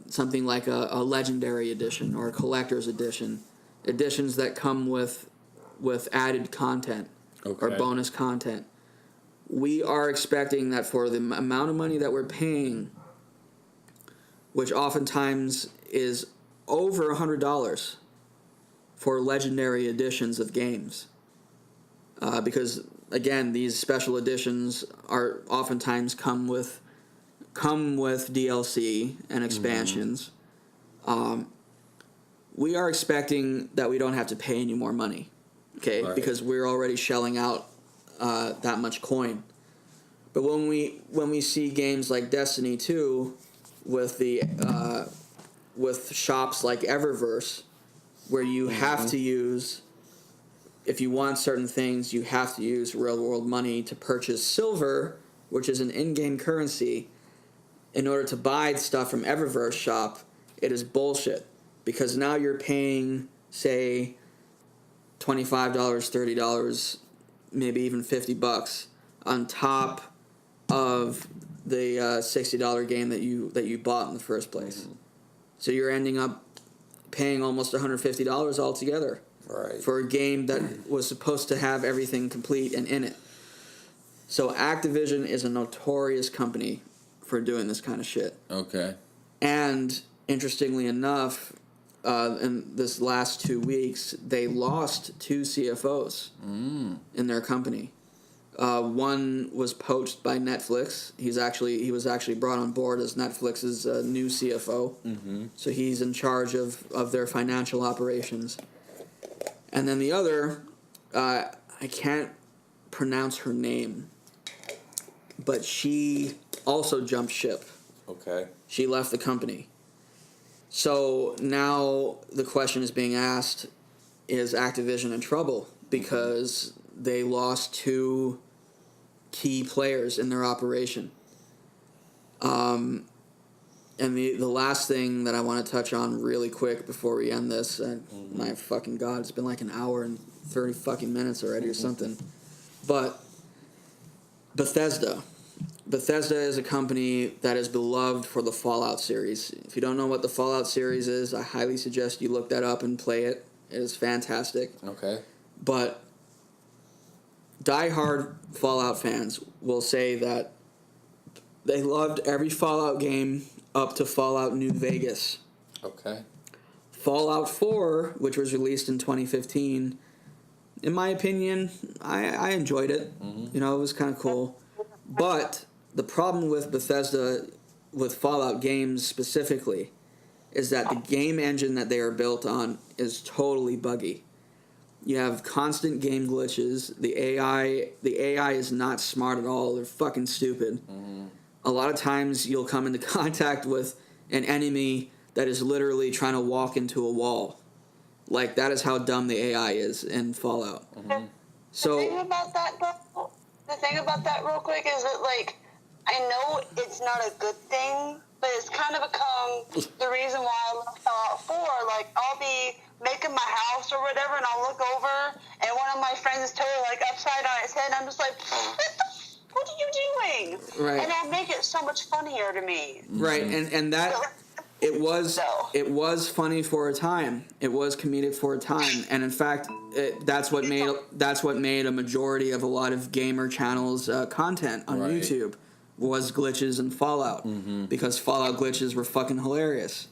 something like a legendary edition or a collector's edition, editions that come with added content or bonus content, we are expecting that for the amount of money that we're paying, which oftentimes is over $100 for legendary editions of games, because again, these special editions are oftentimes come with DLC and expansions. We are expecting that we don't have to pay any more money, okay? Right. Because we're already shelling out that much coin. But when we see games like Destiny 2 with shops like Eververse, where you have to use, if you want certain things, you have to use real world money to purchase silver, which is an in-game currency, in order to buy stuff from Eververse shop. It is bullshit, because now you're paying, say, $25, $30, maybe even $50 on top of the $60 game that you bought in the first place. So you're ending up paying almost $150 altogether for a game that was supposed to have everything complete and in it. So Activision is a notorious company for doing this kind of shit. Okay. And interestingly enough, in this last 2 weeks, they lost 2 CFOs in their company. One was poached by Netflix. He was actually brought on board as Netflix's new CFO. So he's in charge of their financial operations. And then the other, I can't pronounce her name, but she also jumped ship. Okay. She left the company. So now the question is being asked, is Activision in trouble? Because they lost 2 key players in their operation. And the last thing that I want to touch on really quick before we end this, my fucking God, it's been like an hour and 30 fucking minutes already or something. But Bethesda is a company that is beloved for the Fallout series. If you don't know what the Fallout series is, I highly suggest you look that up and play it. It is fantastic. Okay. But diehard Fallout fans will say that they loved every Fallout game up to Fallout New Vegas. Okay. Fallout 4, which was released in 2015, in my opinion, I enjoyed it. You know, it was kind of cool. But the problem with Bethesda, with Fallout games specifically, is that the game engine that they are built on is totally buggy. You have constant game glitches. The AI is not smart at all. They're fucking stupid. A lot of times you'll come into contact with an enemy that is literally trying to walk into a wall. Like, that is how dumb the AI is in Fallout. So the thing about that real quick is that, like, I know it's not a good thing, but it's kind of become the reason why I love Fallout 4. Like, I'll be making my house or whatever, and I'll look over, and one of my friends is totally, like, upside on his head, and I'm just like, what are you doing? Right. And that make it so much funnier to me. Right, and that... It was funny for a time. It was comedic for a time, and in fact, that's what made a majority of a lot of gamer channels' content on YouTube was glitches and Fallout, because Fallout glitches were fucking hilarious.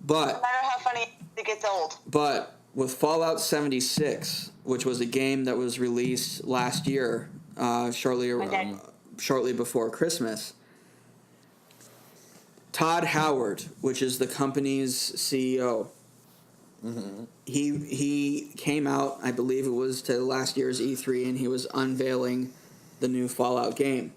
But no matter how funny it gets old. But with Fallout 76, which was a game that was released last year, shortly before Christmas. Todd Howard, which is the company's CEO, he came out, I believe it was to last year's E3, and he was unveiling the new Fallout game.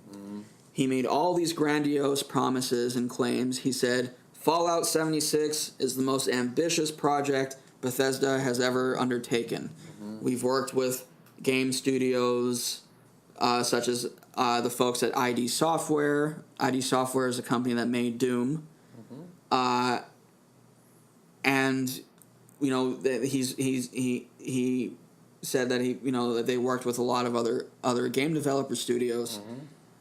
He made all these grandiose promises and claims. He said, Fallout 76 is the most ambitious project Bethesda has ever undertaken. Mm-hmm. We've worked with game studios such as the folks at ID Software. ID Software is a company that made Doom. Mm-hmm. And you know, he said that that they worked with a lot of other game developer studios. Mm-hmm.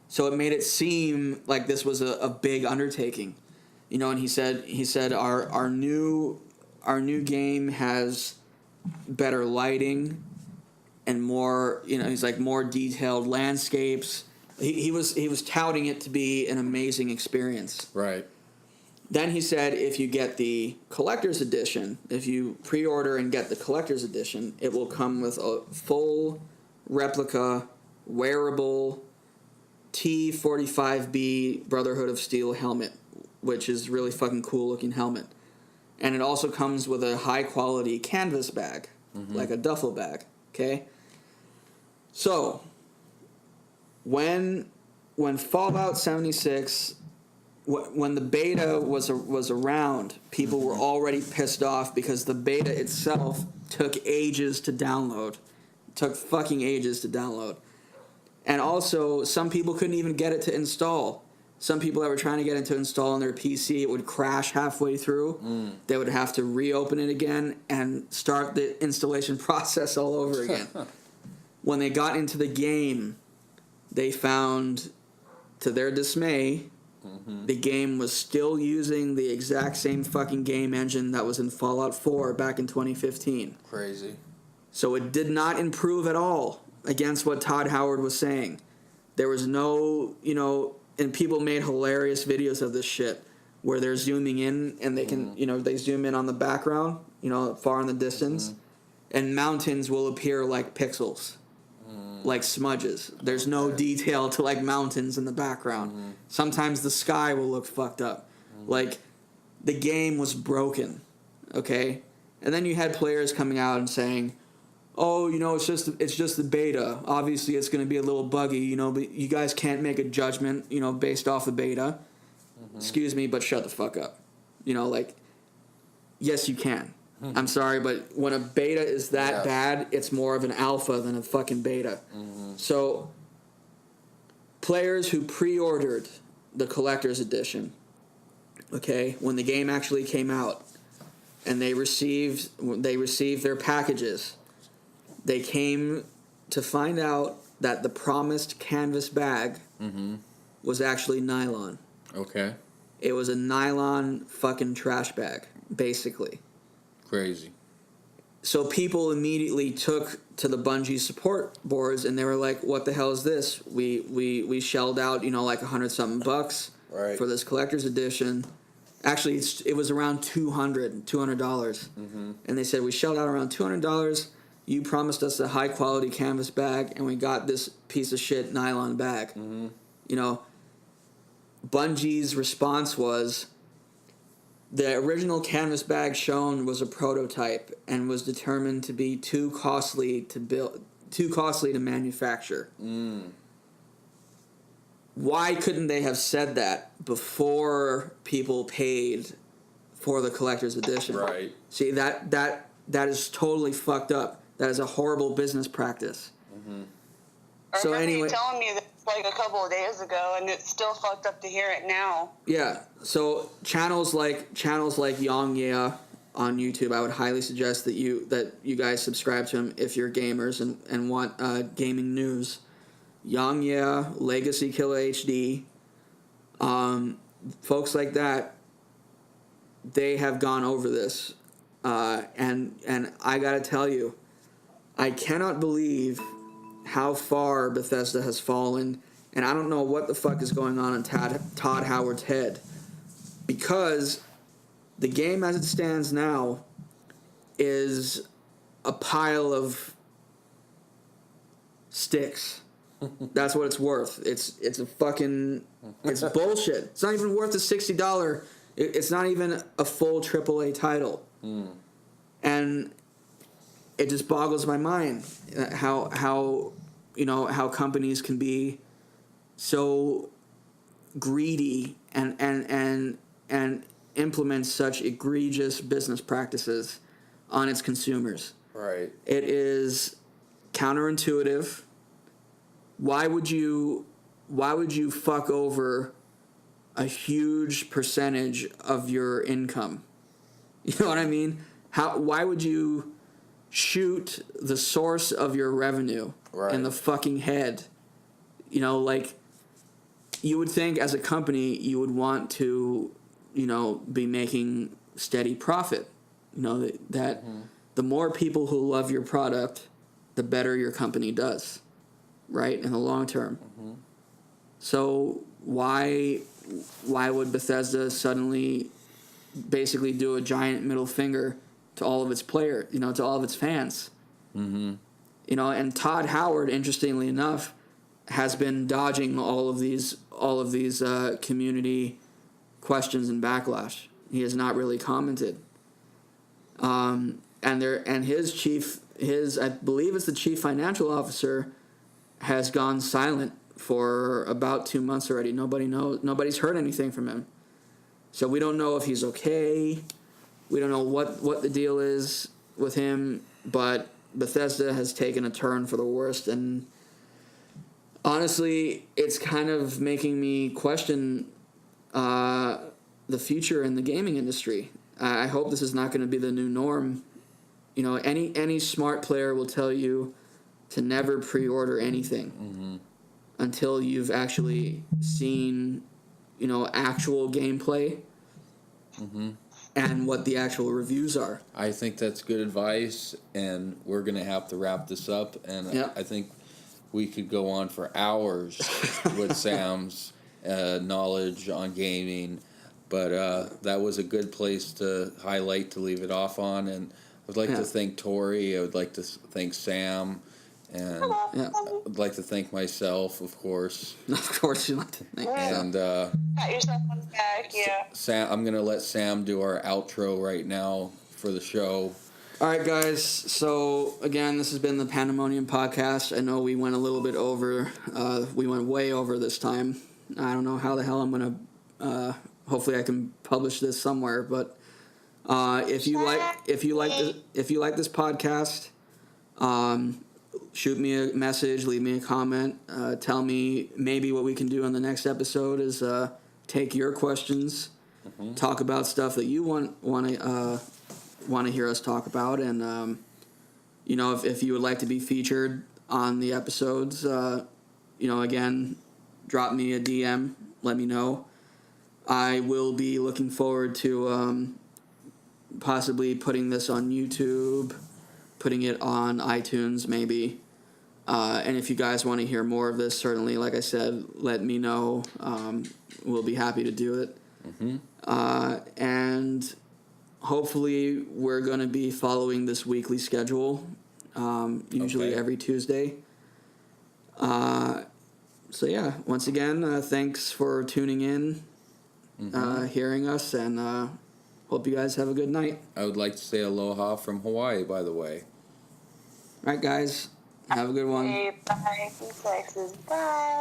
So it made it seem like this was a big undertaking. You know, and he said our new game has better lighting and more, he's like more detailed landscapes. He was touting it to be an amazing experience. Right. Then he said if you get the collector's edition, if you pre-order and get the collector's edition, it will come with a full replica, wearable T-45B Brotherhood of Steel helmet, which is really fucking cool looking helmet. And it also comes with a high quality canvas bag, mm-hmm. like a duffel bag, okay? So, when Fallout 76... when the beta was around, people were already pissed off because the beta itself took ages to download. It took fucking ages to download. And also, some people couldn't even get it to install. Some people that were trying to get it to install on their PC, it would crash halfway through. Mm. They would have to reopen it again and start the installation process all over again. When they got into the game, they found, to their dismay, mm-hmm. the game was still using the exact same fucking game engine that was in Fallout 4 back in 2015. Crazy. So it did not improve at all against what Todd Howard was saying. There was no, and people made hilarious videos of this shit where they're zooming in and they can, mm-hmm. They zoom in on the background, far in the distance, mm-hmm. and mountains will appear like pixels. Like smudges. There's no detail to like mountains in the background. Mm-hmm. Sometimes the sky will look fucked up. Mm-hmm. Like the game was broken. Okay? And then you had players coming out and saying, "Oh, it's just the beta. Obviously it's going to be a little buggy, but you guys can't make a judgment, based off the beta." Mm-hmm. Excuse me, but shut the fuck up. Yes you can. I'm sorry, but when a beta is that bad, it's more of an alpha than a fucking beta. Mm-hmm. So, players who pre-ordered the collector's edition, okay, when the game actually came out, and they received their packages, they came to find out that the promised canvas bag mm-hmm. was actually nylon. Okay. It was a nylon fucking trash bag, basically. Crazy. So people immediately took to the Bungie support boards and they were like, "What the hell is this? We shelled out, like $100-something bucks right. for this collector's edition." Actually, it was around $200. Mm-hmm. And they said, "We shelled out around $200. You promised us a high quality canvas bag, and we got this piece of shit nylon bag." Mm-hmm. Bungie's response was, the original canvas bag shown was a prototype and was determined to be too costly to manufacture. Mm. Why couldn't they have said that before people paid for the collector's edition? Right. See, that is totally fucked up. That is a horrible business practice. Mm-hmm. So anyway, you telling me that like a couple of days ago, and it's still fucked up to hear it now. Yeah. So channels like Yang Yeah on YouTube, I would highly suggest that you guys subscribe to them if you're gamers and want gaming news. Yang Yeah, Legacy Killer HD, folks like that, they have gone over this, and I gotta tell you, I cannot believe how far Bethesda has fallen, and I don't know what the fuck is going on in Todd Howard's head, because the game as it stands now is a pile of sticks. That's what it's worth. It's bullshit. It's not even worth the $60. It's not even a full AAA title. Mm. And it just boggles my mind how companies can be so greedy and implements such egregious business practices on its consumers. Right. It is counterintuitive. Why would you fuck over a huge percentage of your income? You know what I mean? Why would you shoot the source of your revenue in the fucking head? You know, like, you would think as a company you would want to, you know, be making steady profit. You know, that the more people who love your product, the better your company does, right, in the long term. So why would Bethesda suddenly basically do a giant middle finger to all of its players, you know, to all of its fans? You know, and Todd Howard, interestingly enough, has been dodging all of these community questions and backlash. He has not really commented. And his I believe it's the chief financial officer, has gone silent for about 2 months already. Nobody's heard anything from him. So we don't know if he's okay. We don't know what the deal is with him, but Bethesda has taken a turn for the worst, and honestly, it's kind of making me question the future in the gaming industry. I hope this is not going to be the new norm. You know, any smart player will tell you to never pre-order anything until you've actually seen, you know, actual gameplay and what the actual reviews are. I think that's good advice, and we're going to have to wrap this up. And I think we could go on for hours with Sam's knowledge on gaming, but that was a good place to highlight, to leave it off on. And I'd like to thank Tori. I would like to thank Sam. And I'd like to thank myself, of course. Of course, you like to thank and pat yourself on the back, Sam, I'm gonna let Sam do our outro right now for the show. All right, guys. So again, this has been the Pandamonium podcast. I know we went a little bit over. We went way over this time. I don't know how the hell I'm gonna. Hopefully, I can publish this somewhere. But if you like this podcast, shoot me a message, leave me a comment, tell me maybe what we can do on the next episode is take your questions, talk about stuff that you want to hear us talk about, and you know, if you would like to be featured on the episodes, you know, again, drop me a DM, let me know. I will be looking forward to possibly putting this on YouTube, putting it on iTunes maybe. And if you guys want to hear more of this, certainly, like I said, let me know. We'll be happy to do it. And hopefully we're going to be following this weekly schedule, usually every Tuesday. So, yeah, once again, thanks for tuning in, hearing us, and hope you guys have a good night. I would like to say aloha from Hawaii, by the way. All right, guys. Have a good one. Bye. Bye.